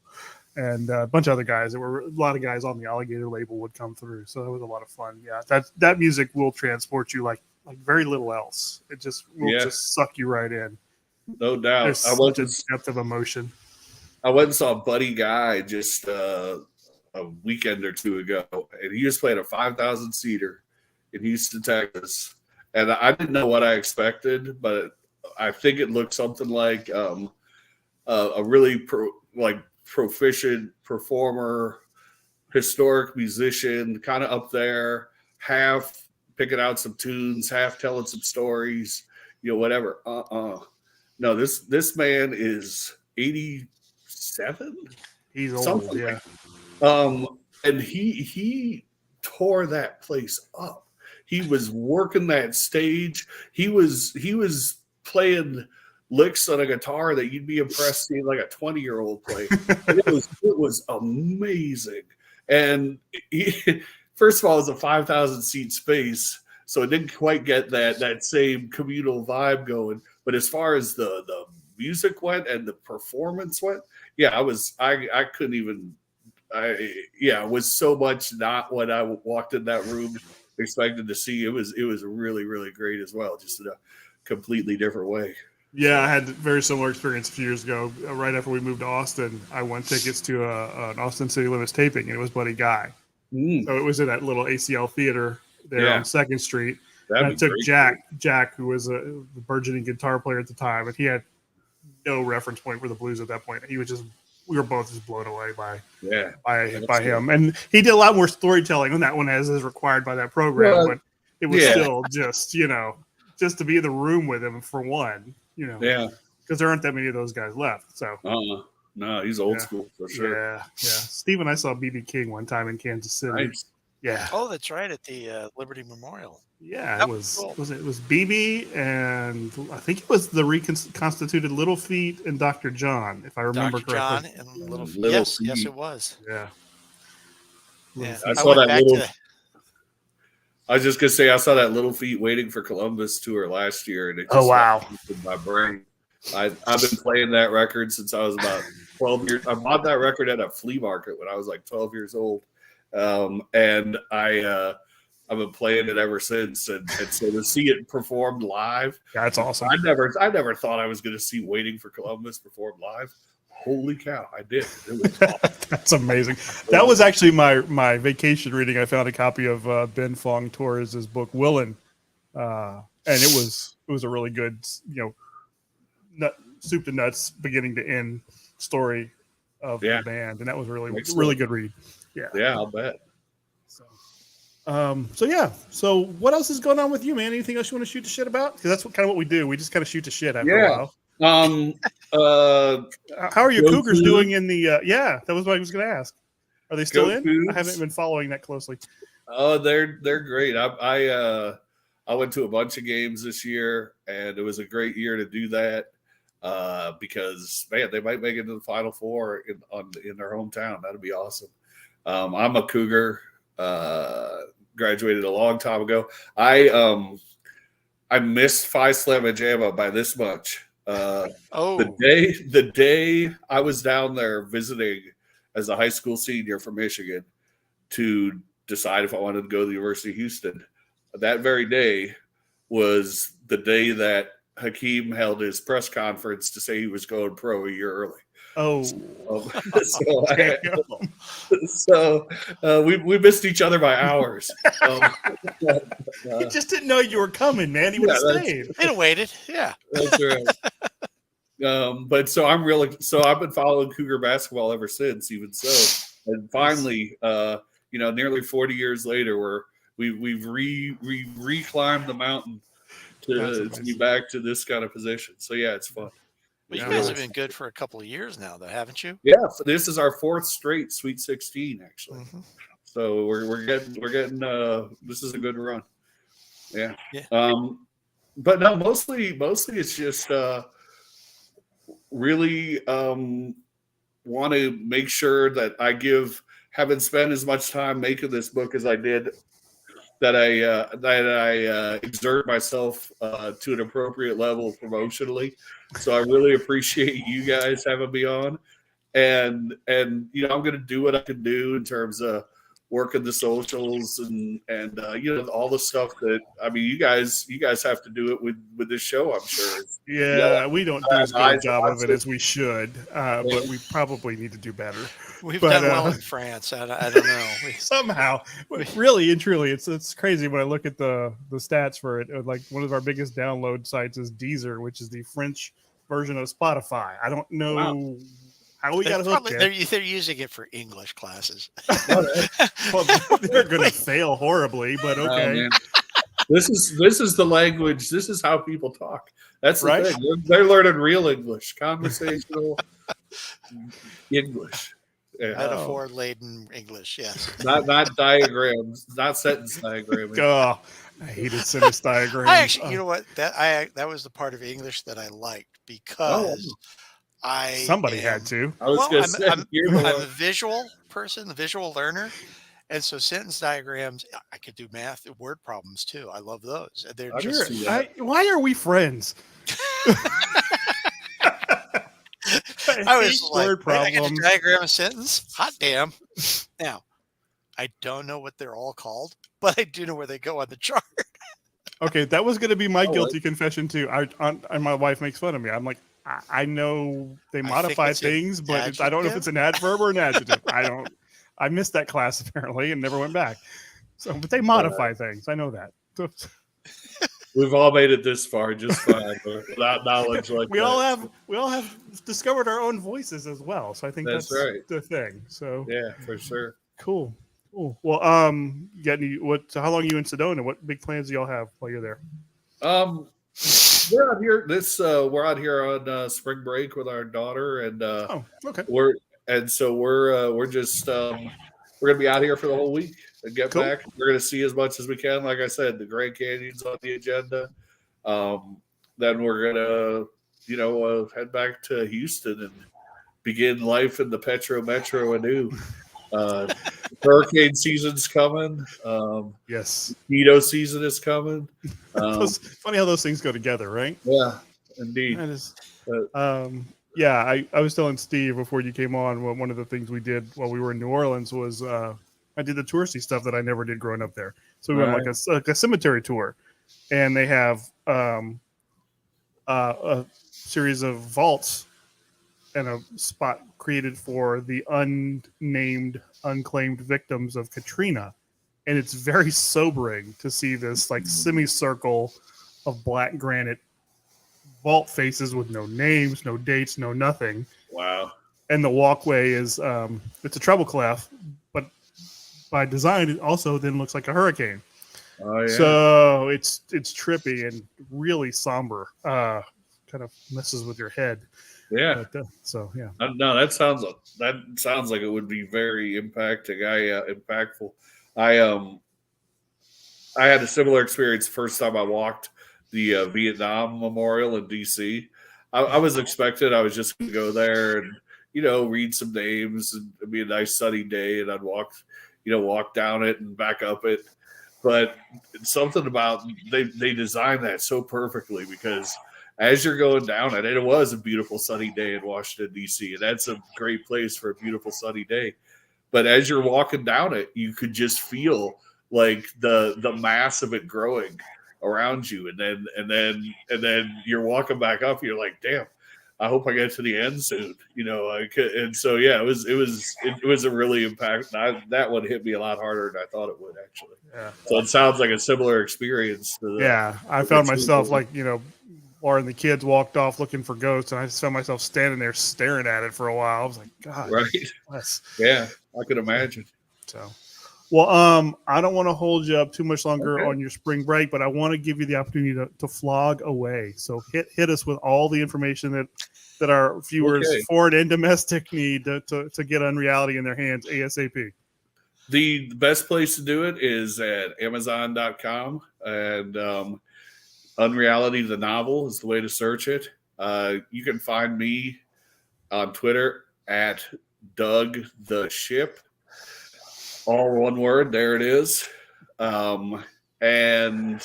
And a bunch of other guys. There were a lot of guys on the Alligator label would come through, so that was a lot of fun. Yeah, that music will transport you like very little else. It just will just suck you right in. No doubt. There's such a depth of emotion. I went and saw Buddy Guy just a weekend or two ago, and he was playing a 5,000 seater in Houston, Texas. And I didn't know what I expected, but I think it looked something like a really proficient performer, historic musician, kind of up there, half picking out some tunes, half telling some stories, whatever. No, this man is 87. He's old, something yeah. And he tore that place up. He was working that stage. He was playing licks on a guitar that you'd be impressed seeing like a 20-year-old play. It was amazing. And first of all, it was a 5,000 seat space, so it didn't quite get that same communal vibe going. But as far as the music went and the performance went, I couldn't even. It was so much not what I walked in that room expected to see. It was really, really great as well, just in a completely different way. Yeah, I had a very similar experience a few years ago. Right after we moved to Austin, I won tickets to an Austin City Limits taping, and it was Buddy Guy. So it was in that little ACL theater there on 2nd Street. And I took Jack, who was a burgeoning guitar player at the time, and he had no reference point for the blues at that point. We were both just blown away by him. And he did a lot more storytelling on that one as is required by that program, but it was still just, just to be in the room with him for one, because there aren't that many of those guys left. So no, he's old school for sure. Yeah. Steve and I saw BB King one time in Kansas City. Nice. Yeah. Oh, that's right, at the Liberty Memorial. Yeah, that it was. Cool. It was BB and I think it was the reconstituted Little Feat and Dr. John, if I remember Dr. John correctly. and Little Feat. Little Yes, Feat. it was. Yeah. I saw that little. I was just gonna say I saw that Little Feat Waiting for Columbus tour last year, and it just in my brain. I've been playing that record since I was about 12 years. I bought that record at a flea market when I was like 12 years old, and I've been playing it ever since. And so to see it performed live, that's awesome. I never thought I was going to see Waiting for Columbus performed live. Holy cow, I did. It was awesome. That's amazing. That was actually my vacation reading. I found a copy of Ben Fong Torres' book Willin', and it was a really good, soup to nuts, beginning to end story of the band, and that was really good read. Yeah, I'll bet. So what else is going on with you, man? Anything else you want to shoot the shit about? Because that's kind of what we do. We just kind of shoot the shit after a while. How are your Cougars doing in the? That was what I was going to ask. Are they still in? Cougs. I haven't been following that closely. Oh, they're great. I went to a bunch of games this year, and it was a great year to do that because man, they might make it to the Final Four in their hometown. That'd be awesome. I'm a Cougar. Graduated a long time ago. I missed Phi Slamma Jamma by this much. The day I was down there visiting as a high school senior from Michigan to decide if I wanted to go to the University of Houston, that very day was the day that Hakeem held his press conference to say he was going pro a year early. So we missed each other by hours. He just didn't know you were coming, man. He would have stayed. He'd have waited. Yeah, that's right. But so I've been following Cougar basketball ever since. Even so, and finally, nearly 40 years later, we've reclimbed the mountain to be back to this kind of position. So yeah, it's fun. But you guys have been good for a couple of years now, though, haven't you? Yeah, so this is our fourth straight Sweet 16, actually. Mm-hmm. So we're getting. This is a good run. Yeah. But no, mostly it's just really want to make sure that I give haven't spent as much time making this book as I did, that I exert myself to an appropriate level promotionally. So I really appreciate you guys having me on, and you know, I'm going to do what I can do in terms of working the socials and you know, all the stuff that, I mean, you guys have to do it with this show, I'm sure. Yeah, we don't do as good a Eyes job of it watching. as we should, but we probably need to do better. We've But, done well in France. I don't know. Somehow, really and truly, it's crazy when I look at the stats for it. Like, one of our biggest download sites is Deezer, which is the French version of Spotify. I don't know Wow. how we got a hook they're yet. using it for English classes. Well, they're going to fail horribly, but Oh, okay. man. This is the language. This is how people talk. That's the Right? thing. They're learning real English, conversational English. Yeah. Metaphor-laden English, yes. Not diagrams, not sentence diagramming. Oh, I hated sentence diagrams. I actually, you know what? That was the part of English that I liked because Somebody had to. I was Well, going to say, I'm a visual person, a visual learner. And so sentence diagrams, I could do math, word problems too. I love those. They're I can just see that. Why are we friends? I was like, word "Wait, I got to problems. diagram a sentence. Hot damn. Now, I don't know what they're all called, but I do know where they go on the chart. Okay, that was going to be my Oh, guilty confession too. And my wife makes fun of me. I'm like, I know they think modify it's an things, but I don't know if it's an adverb or an adjective. I missed that class apparently and never went back. So, but they modify things. I know that. We've all made it this far just fine, but without knowledge like we that. all have discovered our own voices as well. So I think that's right. the thing. So Yeah, for sure. cool. Well, you got any? How long are you in Sedona? What big plans do y'all have while you're there? We're out here. We're out here on spring break with our daughter, and okay. we're just we're gonna be out here for the whole week and get Cool. back. We're gonna see as much as we can. Like I said, the Grand Canyon's on the agenda. Then we're gonna head back to Houston and begin life in the Petro Metro anew. Hurricane season's coming. Yes. Mosquito season is coming. Funny how those things go together, right? Yeah, indeed. That is, yeah, I was telling Steve before you came on, one of the things we did while we were in New Orleans was I did the touristy stuff that I never did growing up there. So we went like a cemetery tour, and they have a series of vaults and a spot created for the unnamed, unclaimed victims of Katrina. And it's very sobering to see this like semicircle of black granite vault faces with no names, no dates, no nothing. Wow. And the walkway is it's a treble clef, but by design it also then looks like a hurricane. Oh yeah. So it's trippy and really somber. Kind of messes with your head. Yeah. But, so yeah. No, that sounds like it would be very impactful. I had a similar experience the first time I walked the Vietnam Memorial in DC. I was expected I was just going to go there and read some names, and it'd be a nice sunny day, and I'd walk down it and back up it. But it's something about they designed that so perfectly, because as you're going down it, and it was a beautiful sunny day in Washington, D.C., and that's a great place for a beautiful sunny day. But as you're walking down it, you could just feel like the mass of it growing around you, and then you're walking back up. You're like, damn, I hope I get to the end soon. And so yeah, it was a really impact. That one hit me a lot harder than I thought it would, actually. Yeah. So it sounds like a similar experience. I found myself like Laura and the kids walked off looking for ghosts, and I just found myself standing there staring at it for a while. I was like, God, right? bless. Yeah, I could imagine. So, well, I don't want to hold you up too much longer on your spring break, but I want to give you the opportunity to flog away. So hit us with all the information that our viewers, foreign and domestic, need to get Unreality in their hands ASAP. The best place to do it is at Amazon.com, and Unreality the novel is the way to search it. You can find me on Twitter at Doug the Ship. all one word. There it is. And then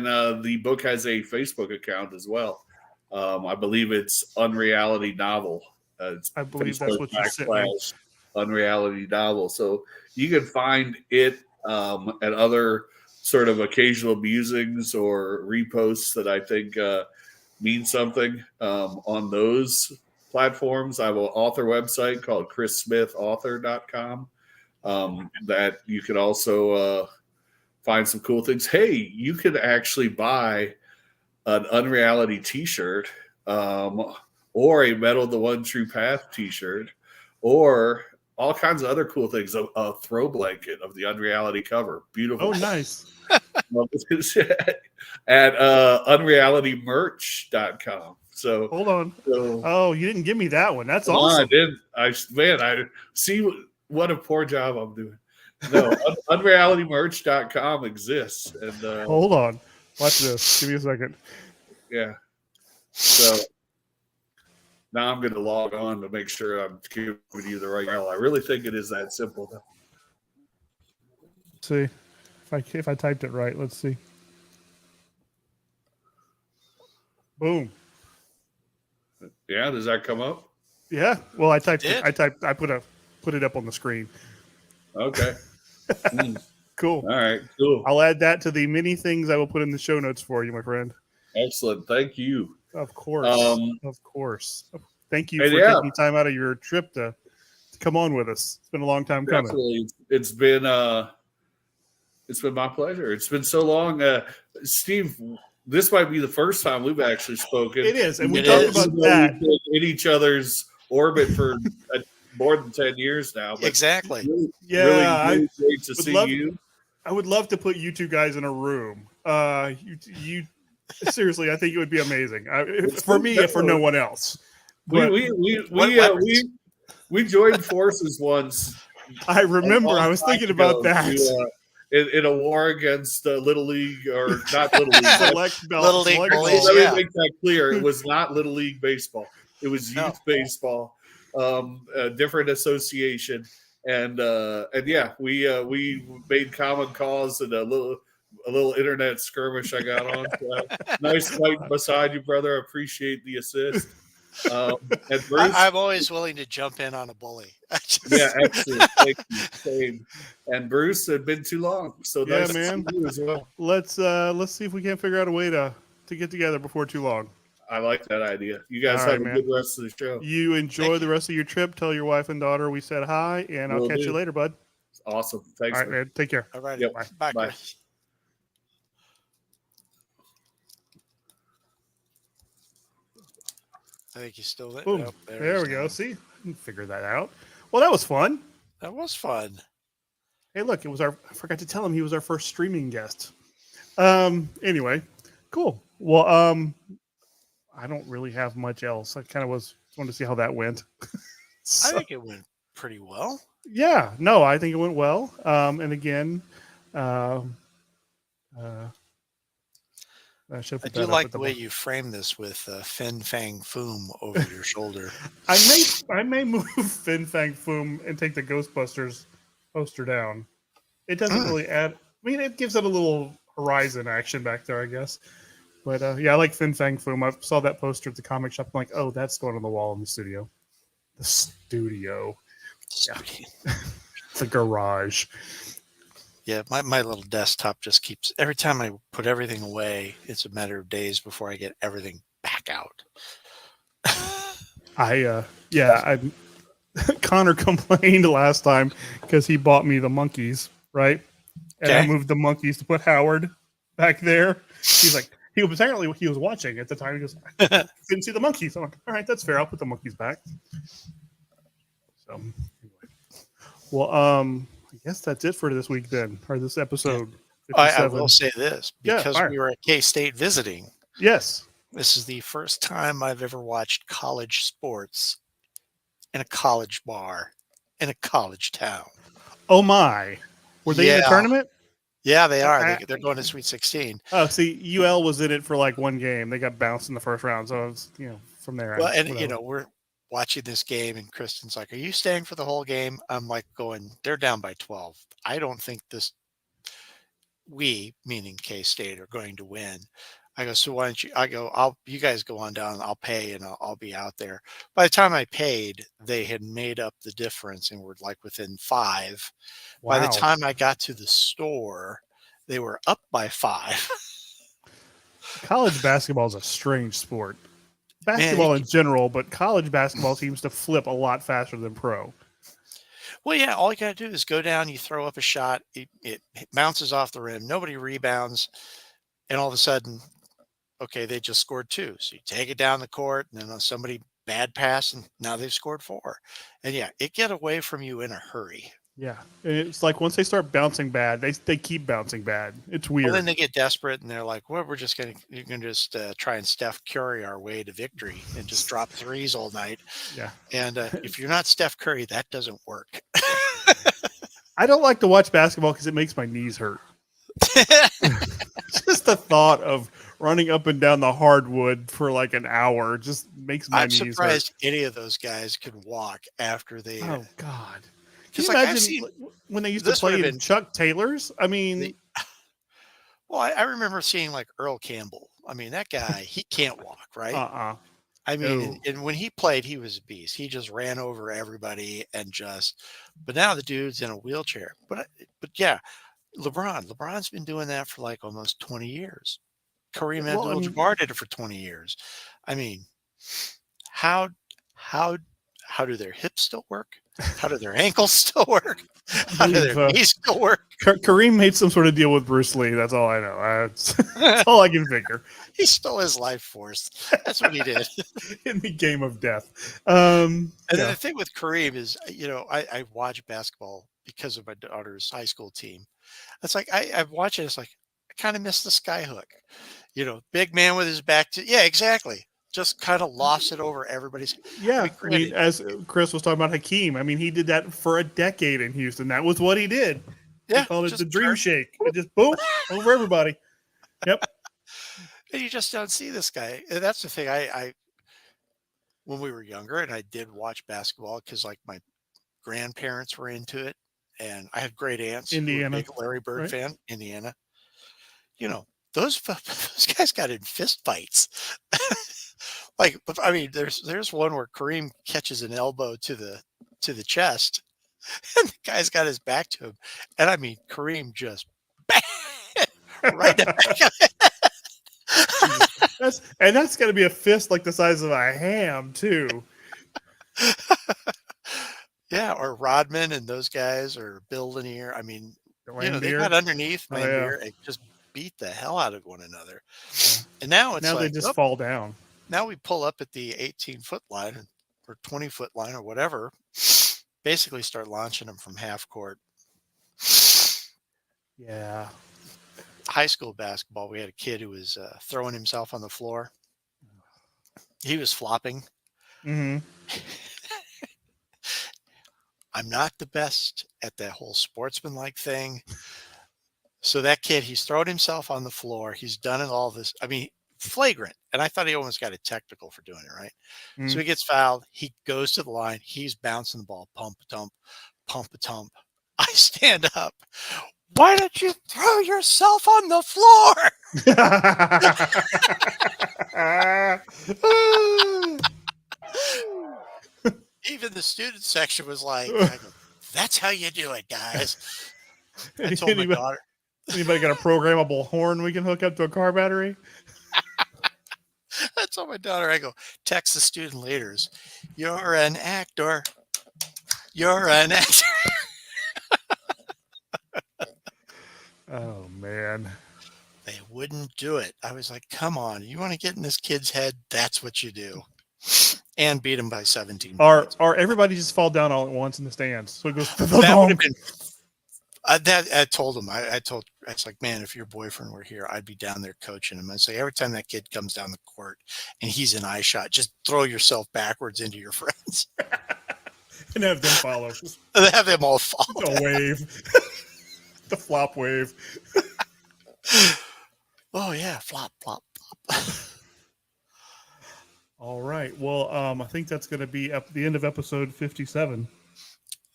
the book has a Facebook account as well. I believe it's Unreality Novel. It's I believe that's what you sent me. Unreality Novel. So you can find it and other sort of occasional musings or reposts that I think mean something on those platforms. I have an author website called chrissmithauthor.com that you can also find some cool things. Hey, you could actually buy an Unreality t-shirt or a Metal the One True Path t-shirt or all kinds of other cool things. A throw blanket of the Unreality cover. Beautiful. Oh, nice. At unrealitymerch.com. So Hold on. so Oh, you didn't give me that one. That's I awesome. did. I see what a poor job I'm doing. No, unrealitymerch.com exists. And Hold on. Watch this. Give me a second. yeah. So now I'm going to log on to make sure I'm giving you the right URL. I really think it is that simple. Though. See if I typed it right. Let's see. Boom. Yeah, does that come up? Yeah. Well, I typed Did? it. I put it up on the screen. Okay. Cool. All right. Cool. I'll add that to the many things I will put in the show notes for you, my friend. Excellent. Thank you. Of course. Of course. Thank you and for yeah. taking time out of your trip to come on with us. It's been a long time coming. Definitely. It's been my pleasure. It's been so long. Steve, this might be the first time we've actually spoken. It is, and we It talked is. about that. We've been in each other's orbit for more than 10 years now. But Exactly. Yeah, really great to would see love- you. I would love to put you two guys in a room. You seriously, I think it would be amazing. For me, if for no one else. But We joined forces once. I remember. I was thinking about that. In a war against Little League, or not Little League. Select belt. Little League select bullies, ball. Let yeah. me make that clear. It was not Little League baseball. It was youth baseball, a different association, and yeah, we made common cause in a little internet skirmish I got on. Nice fight beside you, brother. I appreciate the assist. And Bruce, I'm always willing to jump in on a bully. yeah, excellent. Thank you. Same. And Bruce, it had been too long, so Yeah, nice man. to see you as well. Let's see if we can figure out a way to get together before too long. I like that idea. You guys All have right, a man. good rest of the show. You enjoy the rest of your trip. Tell your wife and daughter we said hi, and I'll Will catch do. you later, bud. Awesome. Thanks. All right, man. Take care. All right. Yep. Bye. Bye. Chris. I think he's still there. Boom. Nope, there he's we go. down. See, we can figure that out. Well, that was fun. That was fun. Hey, look, I forgot to tell him he was our first streaming guest. Anyway, cool. Well, I don't really have much else. I kind of wanted to see how that went. So, I think it went pretty well. yeah, no, I think it went well. And again, I should I put do that up like at the way you frame this with Fin Fang Foom over your shoulder. I may move Fin Fang Foom and take the Ghostbusters poster down. It doesn't really add. I mean, it gives it a little horizon action back there, I guess. But yeah, I like Fin Fang Foom. I saw that poster at the comic shop. I'm like, oh, that's going on the wall in the studio. The studio. Yeah. The garage. Yeah, my little desktop just keeps, every time I put everything away, it's a matter of days before I get everything back out. Connor complained last time because he bought me the monkeys, right? And I Okay. moved the monkeys to put Howard back there. He's like, he was watching at the time. He goes, I didn't see the monkeys. I'm like, all right, that's fair. I'll put the monkeys back. So, anyway. Well, I guess that's it for this week then, or this episode. I 57. will say this, Yeah, because fire. we were at K-State visiting, Yes. this is the first time I've ever watched college sports in a college bar in a college town. Oh my. Were they in the Yeah. tournament? Yeah, they are. I- They're going to Sweet 16. Oh, see, UL was in it for like one game. They got bounced in the first round, so it's from there. Well, and whatever. watching this game, and Kristen's like, "Are you staying for the whole game?" I'm like, going, "They're down by 12. I don't think we, meaning K-State, are going to win." I go, "So why don't you?" I go, you guys go on down. I'll pay, and I'll be out there." By the time I paid, they had made up the difference and were like within 5. By the Wow. time I got to the store, they were up by 5. College basketball is a strange sport. Man, Basketball in general, but college basketball seems to flip a lot faster than pro. well, yeah, all you got to do is go down, you throw up a shot, it bounces off the rim, nobody rebounds, and all of a sudden, okay, they just scored 2. So you take it down the court, and then somebody bad pass, and now they've scored 4. And yeah, it get away from you in a hurry. Yeah, and it's like once they start bouncing bad, they keep bouncing bad. It's Well, weird. then they get desperate, and they're like, "Well, you can just try and Steph Curry our way to victory and just drop threes all night." Yeah, And if you're not Steph Curry, that doesn't work. I don't like to watch basketball because it makes my knees hurt. Just the thought of running up and down the hardwood for like an hour just makes my I'm knees hurt. surprised any of those guys could walk after they. Oh God! Can Because you like I've imagine seen, when they used to this would play have in been Chuck Taylors? I mean, the, well, I remember seeing like Earl Campbell. I mean, that guy, he can't walk, right? I mean, No. and when he played, he was a beast. He just ran over everybody and just. But now the dude's in a wheelchair. But yeah, LeBron's been doing that for like almost 20 years. Kareem Well, I mean, Abdul-Jabbar did it for 20 years. I mean, how how how do their hips still work? How do their ankles still work? How do their believe, knees still work? Kareem made some sort of deal with Bruce Lee. That's all I know. That's all I can figure He stole his life force. That's what he did. in the game of death. And then Yeah. the thing with Kareem is, I watch basketball because of my daughter's high school team. It's like I watch it. It's like I kind of miss the skyhook. Big man with his back to. Yeah, exactly. Just kind of lost it over everybody's. Yeah, I mean, granted, as Chris was talking about Hakeem, I mean, he did that for a decade in Houston. That was what he did. They yeah, called it just the Dream turn- Shake. It just boom over everybody. Yep. and you just don't see this guy. And that's the thing. I when we were younger, and I did watch basketball because like my grandparents were into it, and I had great aunts who were Indiana, big Larry Bird right? fan, Indiana. Those guys got in fist fights. Like, I mean, there's one where Kareem catches an elbow to the chest, and the guy's got his back to him, and I mean, Kareem just bang, right in the back of it. That's got to be a fist like the size of a ham too. Yeah, or Rodman and those guys, or Bill Lanier. I mean, they got underneath Oh, Lanier and just beat the hell out of one another. And now it's Now like, they just fall down. now we pull up at the 18-foot line or 20-foot line or whatever, basically start launching them from half court. Yeah. High school basketball, we had a kid who was throwing himself on the floor. He was flopping. Mm-hmm. I'm not the best at that whole sportsmanlike thing. So that kid, he's thrown himself on the floor. He's done it all this. I mean, flagrant. And I thought he almost got a technical for doing it, right? Mm-hmm. So he gets fouled. He goes to the line. He's bouncing the ball. Pump a tump, pump a tump. I stand up. Why don't you throw yourself on the floor? Even the student section was like, "That's how you do it, guys." I told my daughter. Anybody got a programmable horn we can hook up to a car battery? I told my daughter, I go, text the student leaders. You're an actor. You're an actor. Oh man. They wouldn't do it. I was like, come on, you want to get in this kid's head? That's what you do. And beat him by 17 points. Or everybody just fall down all at once in the stands. So it goes. That would have been. I told him. I was like, man, if your boyfriend were here, I'd be down there coaching him. I'd say every time that kid comes down the court and he's in eye shot, just throw yourself backwards into your friends and have them follow. Have them all fall. The wave. The flop wave. Oh yeah, flop, flop, flop. All right. Well, I think that's going to be the end of episode 57.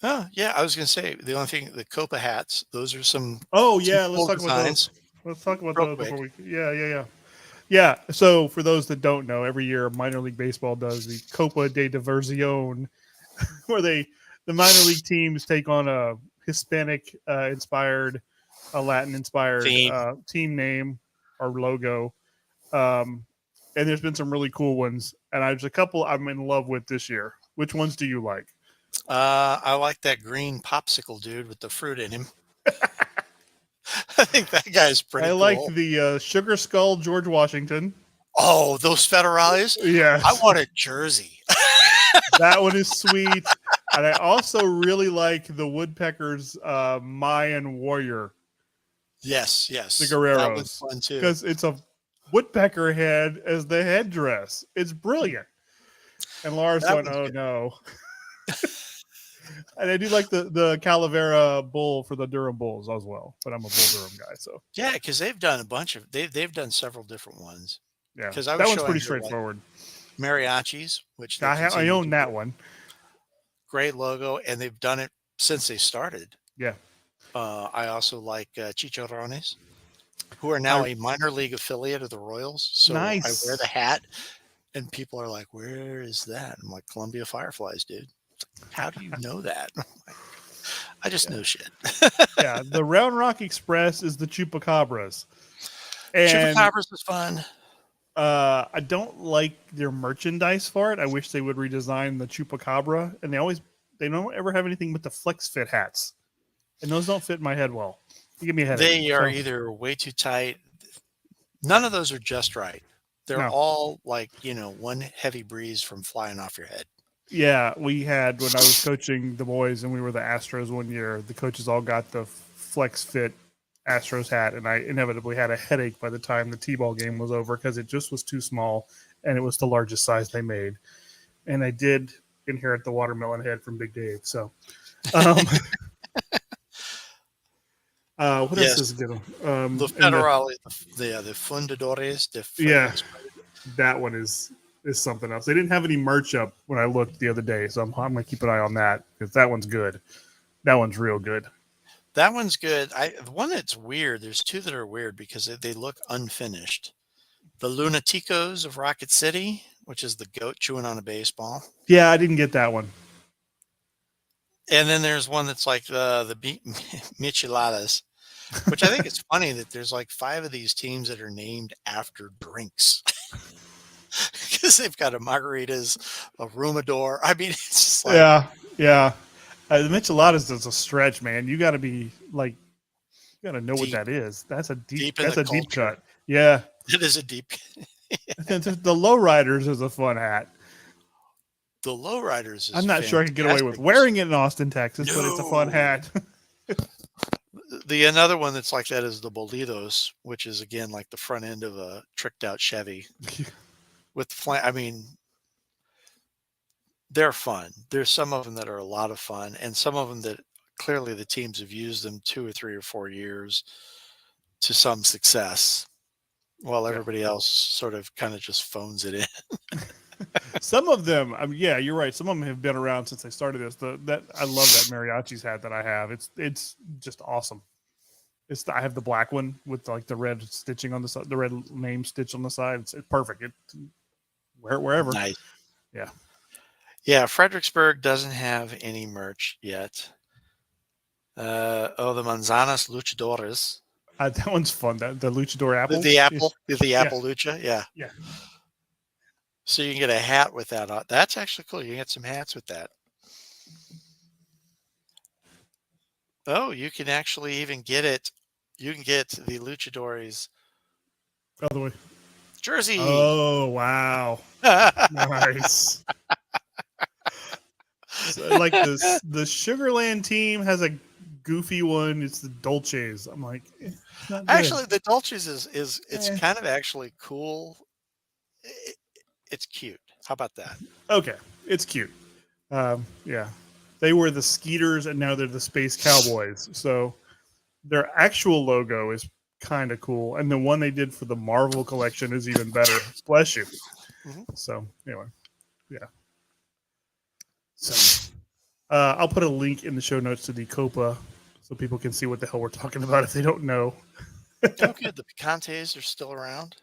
Oh, yeah. I was going to say the only thing, the Copa hats, those are some Oh yeah, let's cool talk about those. designs. Let's talk about Real those quick. before we. Yeah. So for those that don't know, every year minor league baseball does the Copa de Diversión, where the minor league teams take on a Hispanic inspired, a Latin inspired Theme. team name or logo. Um, and there's been some really cool ones, and there's a couple I'm in love with this year. Which ones do you like? I like that green popsicle dude with the fruit in him. I think that guy's pretty I like cool. the Sugar Skull George Washington. Oh, those federales! Yes, I want a jersey. that one is sweet. And I also really like the Woodpeckers Mayan Warrior, Yes, the that one's Guerreros, fun too. because it's a woodpecker head as the headdress. It's brilliant. And Laura's That going, one's "Oh good. no." And I do like the Calavera bull for the Durham Bulls as well, but I'm a Bull Durham guy, so Yeah, because they've done a bunch of they've done several different ones. yeah, Because I was that one's showing pretty her like straightforward. mariachis, which they I continue own to that do. one. Great logo, and they've done it since they started. Yeah, I also like Chicharrones, who are now a minor league affiliate of the Royals. So I nice. wear the hat, and people are like, "Where is that?" I'm like, "Columbia Fireflies, dude." How do you know that? I just know shit. Yeah, the Round Rock Express is the Chupacabras, and Chupacabras is fun. I don't like their merchandise for it. I wish they would redesign the Chupacabra, and they don't ever have anything with the flex fit hats, and those don't fit my head well. You give me a headache. They are So, either way too tight. None of those are just right. They're No. all like, one heavy breeze from flying off your head. yeah, we had when I was coaching the boys, and we were the Astros one year. The coaches all got the flex fit Astros hat, and I inevitably had a headache by the time the T-ball game was over because it just was too small, and it was the largest size they made. And I did inherit the watermelon head from Big Dave. So, um, what else Yes, is good? the And Federale, the Fundadores, the yeah, Federales. that one is something else. They didn't have any merch up when I looked the other day, so I'm gonna keep an eye on that because that one's good. That one's real good. That one's good. The one that's weird, there's two that are weird because they look unfinished. The Lunaticos of Rocket City, which is the goat chewing on a baseball. Yeah, I didn't get that one. And then there's one that's like the Micheladas, which I think it's funny that there's like 5 of these teams that are named after drinks. Because they've got a margaritas, a Rumador. I mean, it's just like, Yeah. The Micheladas is a stretch, man. You got to be like, you got to know what Deep. that is. That's a Deep in That's the a deep culture. cut. Yeah. it is a deep. The Lowriders is a fun hat. The Lowriders is I'm not sure I could get away with fantastic. wearing it in Austin, Texas, but it's a fun No. hat. The another one that's like that is the Bolidos, which is again like the front end of a tricked out Chevy with I mean, they're fun. There's some of them that are a lot of fun, and some of them that clearly the teams have used them 2 or 3 or 4 years to some success, while everybody else sort of kind of just phones it in. Some of them, I mean, yeah, you're right. Some of them have been around since they started this. I love that mariachi's hat that I have. It's just awesome. I have the black one with like the red stitching on the side, the red name stitch on the side. It's perfect. Wear it wherever. Nice. Yeah. Yeah, Fredericksburg doesn't have any merch yet. The Manzanas Luchadores. That one's fun. The luchador apple. The apple lucha, yeah. Yeah. So you can get a hat with that on. That's actually cool. You can get some hats with that. Oh, you can actually even get it. You can get the Luchadores Other way. jersey. Oh wow. Nice. So, like the Sugarland team has a goofy one. It's the Dolces. I'm like, not good. Actually, the Dolces is it's Eh. kind of actually cool. It's cute. How about that? Okay, it's cute. Yeah, they were the Skeeters, and now they're the Space Cowboys. So their actual logo is kind of cool, and the one they did for the Marvel collection is even better. Bless you. So anyway, yeah. So I'll put a link in the show notes to the Copa so people can see what the hell we're talking about if they don't know. Oh, good. The picantes are still around.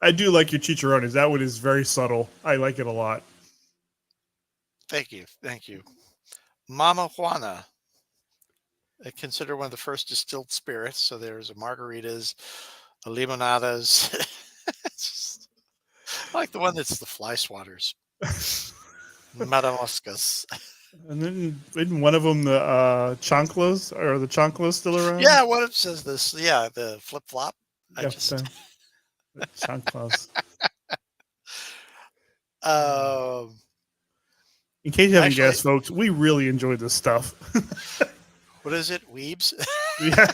I do like your chicharrones. That one is very subtle. I like it a lot. Thank you. Thank you. Mama Juana. Considered one of the first distilled spirits. So there's a margaritas, a limonadas. I like the one that's the fly swatters. Madamascas. And then isn't one of them the chanclas? Are the chanclas still around? Yeah, what it says this? Yeah, the flip flop. Yeah, the chanclas. In case you haven't Actually- guessed, folks, we really enjoy this stuff. What is it? Weebs? Yeah,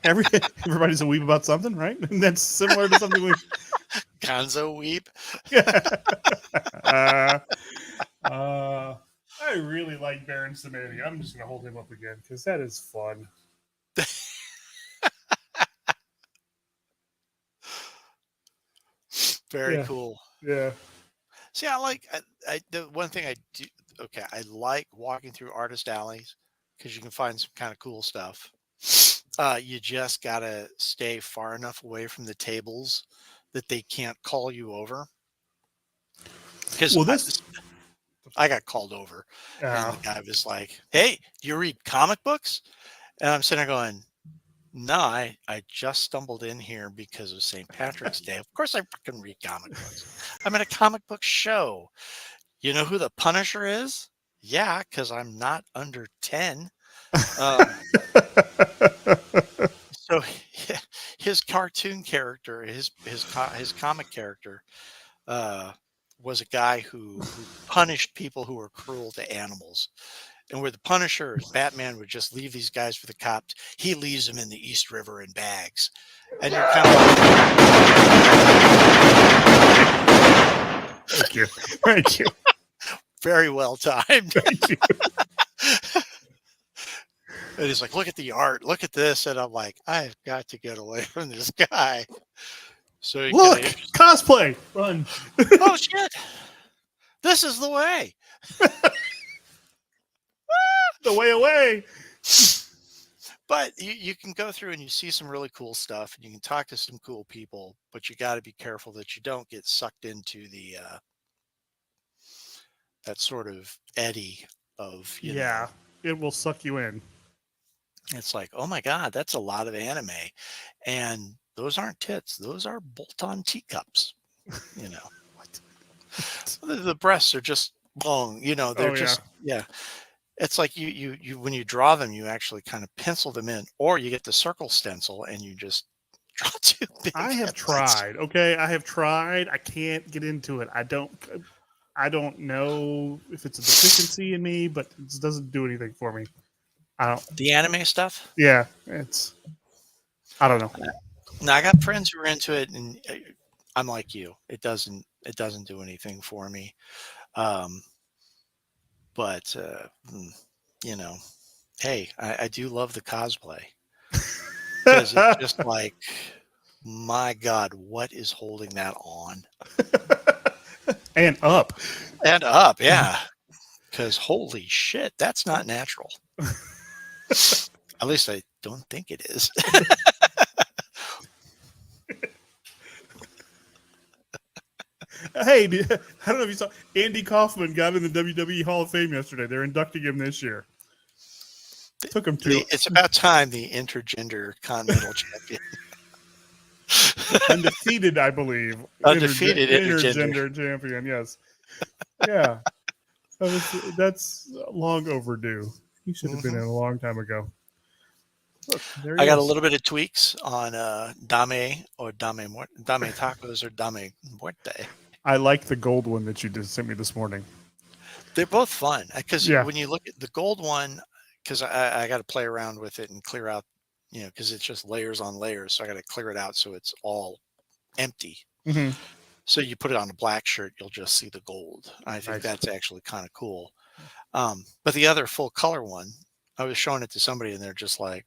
everybody's a weeb about something, right? And that's similar to something we. Gonzo weeb. I really like Baron Samedi. I'm just gonna hold him up again because that is fun. Very cool. Yeah. See, I like the one thing I do. Okay, I like walking through artist alleys because you can find some kind of cool stuff. You just gotta stay far enough away from the tables that they can't call you over. Because I got called over, and the guy was like, "Hey, do you read comic books?" And I'm sitting there going, "No, I just stumbled in here because of St. Patrick's Day. Of course I fucking read comic books. I'm at a comic book show. You know who the Punisher is? Yeah, because I'm not under 10. So his cartoon character, his comic character, was a guy who punished people who were cruel to animals. And where the Punisher, Batman would just leave these guys for the cops, he leaves them in the East River in bags. And you're kind of like, Thank you. Thank you. very well timed. Thank you. And he's like, look at the art, look at this. And I'm like, I've got to get away from this guy. So he Look, cosplay, run. oh shit, this is the way. The way away. But you can go through and you see some really cool stuff and you can talk to some cool people, but you got to be careful that you don't get sucked into the that sort of eddy of, you know, it will suck you in. it's like, oh my God, that's a lot of anime. And those aren't tits. Those are bolt-on teacups, you know. What? The breasts are just long, you know, they're yeah. It's like you when you draw them, you actually kind of pencil them in, or you get the circle stencil and you just draw too big. I have tried. Okay, I have tried. I can't get into it. I don't know if it's a deficiency in me, but it doesn't do anything for me. I don't. The anime stuff. Yeah, I don't know. Now I got friends who are into it, and I'm like you. It doesn't do anything for me. But you know, hey, I do love the cosplay because it's just like, my God, what is holding that on? And up. And up, yeah. Because holy shit, that's not natural. At least I don't think it is. Hey, I don't know if you saw Andy Kaufman got in the WWE Hall of Fame yesterday. They're inducting him this year. Took him to. It's about time the intergender continental champion. Undefeated, I believe. Undefeated intergender champion, yes. Yeah. So that's long overdue. He should have been in a long time ago. Look, I got a little bit of tweaks on Dame Tacos or Dame Muerte. I like the gold one that you just sent me this morning. They're both fun because when you look at the gold one, because I got to play around with it and clear out, you know, because it's just layers on layers. So I got to clear it out so it's all empty. Mm-hmm. So you put it on a black shirt, you'll just see the gold. I think that's actually kind of cool. But the other full color one, I was showing it to somebody and they're just like,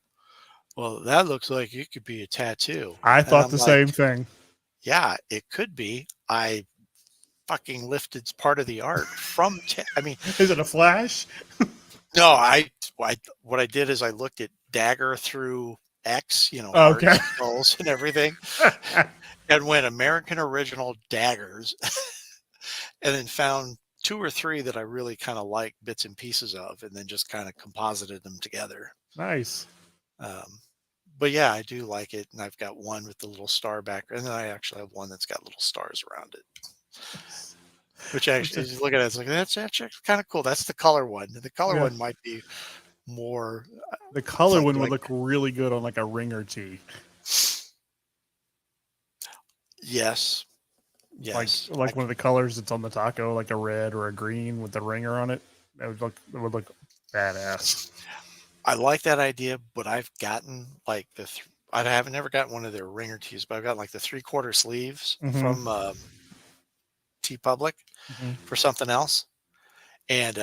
well, that looks like it could be a tattoo. I thought the same thing. yeah, it could be. I fucking lifted part of the art from. I mean, Is it a flash? no, what I did is I looked at Dagger through X, Okay. hearts, skulls, and everything, and went American original daggers, and then found 2 or 3 that I really kind of like bits and pieces of, and then just kind of composited them together. Nice. But yeah, I do like it, and I've got one with the little star back, and then I actually have one that's got little stars around it. Which actually, as you look at it, it's like that's actually kind of cool. That's the color one. The color Yeah. one might be more. The color one would like, look really good on like a ringer tee. Yes. Yes. Like one of the colors that's on the taco, like a red or a green with the ringer on it. It would look badass. I like that idea, but I've gotten like I haven't never gotten one of their ringer tees, but I've got like the 3/4 sleeves from T Public for something else, and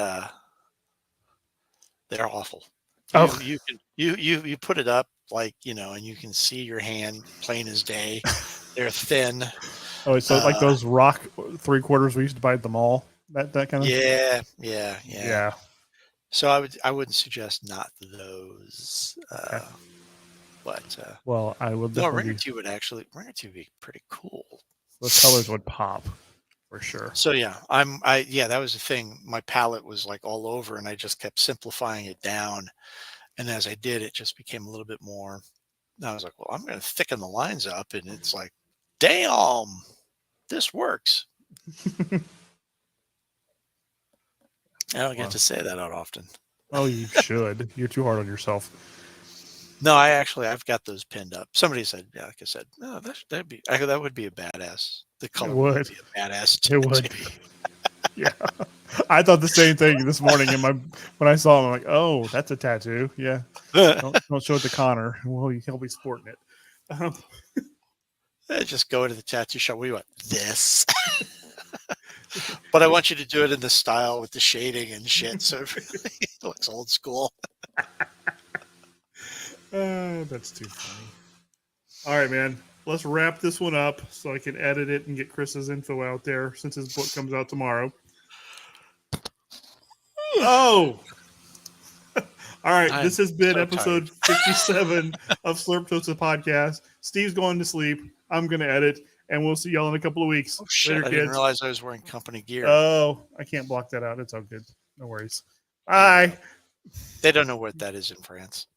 they're awful. You can you put it up like and you can see your hand plain as day. They're thin. Oh, so like those rock 3/4 we used to buy at the mall. That kind of yeah. So I wouldn't suggest not those. Okay. But well, I would no, definitely. Ringer 2 would be pretty cool. Those colors would pop for sure. So yeah, that was the thing. My palette was like all over, and I just kept simplifying it down. And as I did, it just became a little bit more. And I was like, well, I'm going to thicken the lines up, and it's like, damn, this works. I don't get to say that out often. Oh, you should. You're too hard on yourself. No, I've got those pinned up. Somebody said, yeah, like I said, no, that would be a badass. The color would be a badass. It would be. Yeah. I thought the same thing this morning when I saw him. I'm like, oh, that's a tattoo. Yeah. Don't show it to Connor. Well, he'll be sporting it. Just go into the tattoo shop. What do you want? This. But I want you to do it in the style with the shading and shit, so it really looks old school. That's too funny. All right, man. Let's wrap this one up so I can edit it and get Chris's info out there since his book comes out tomorrow. Oh! All right. This has been episode 57 of Slurp Toast Podcast. Steve's going to sleep. I'm going to edit. And we'll see y'all in a couple of weeks. Oh, shit. Later, I didn't kids. realize I was wearing company gear. Oh, I can't block that out. It's all good. No worries. Bye. They don't know what that is in France.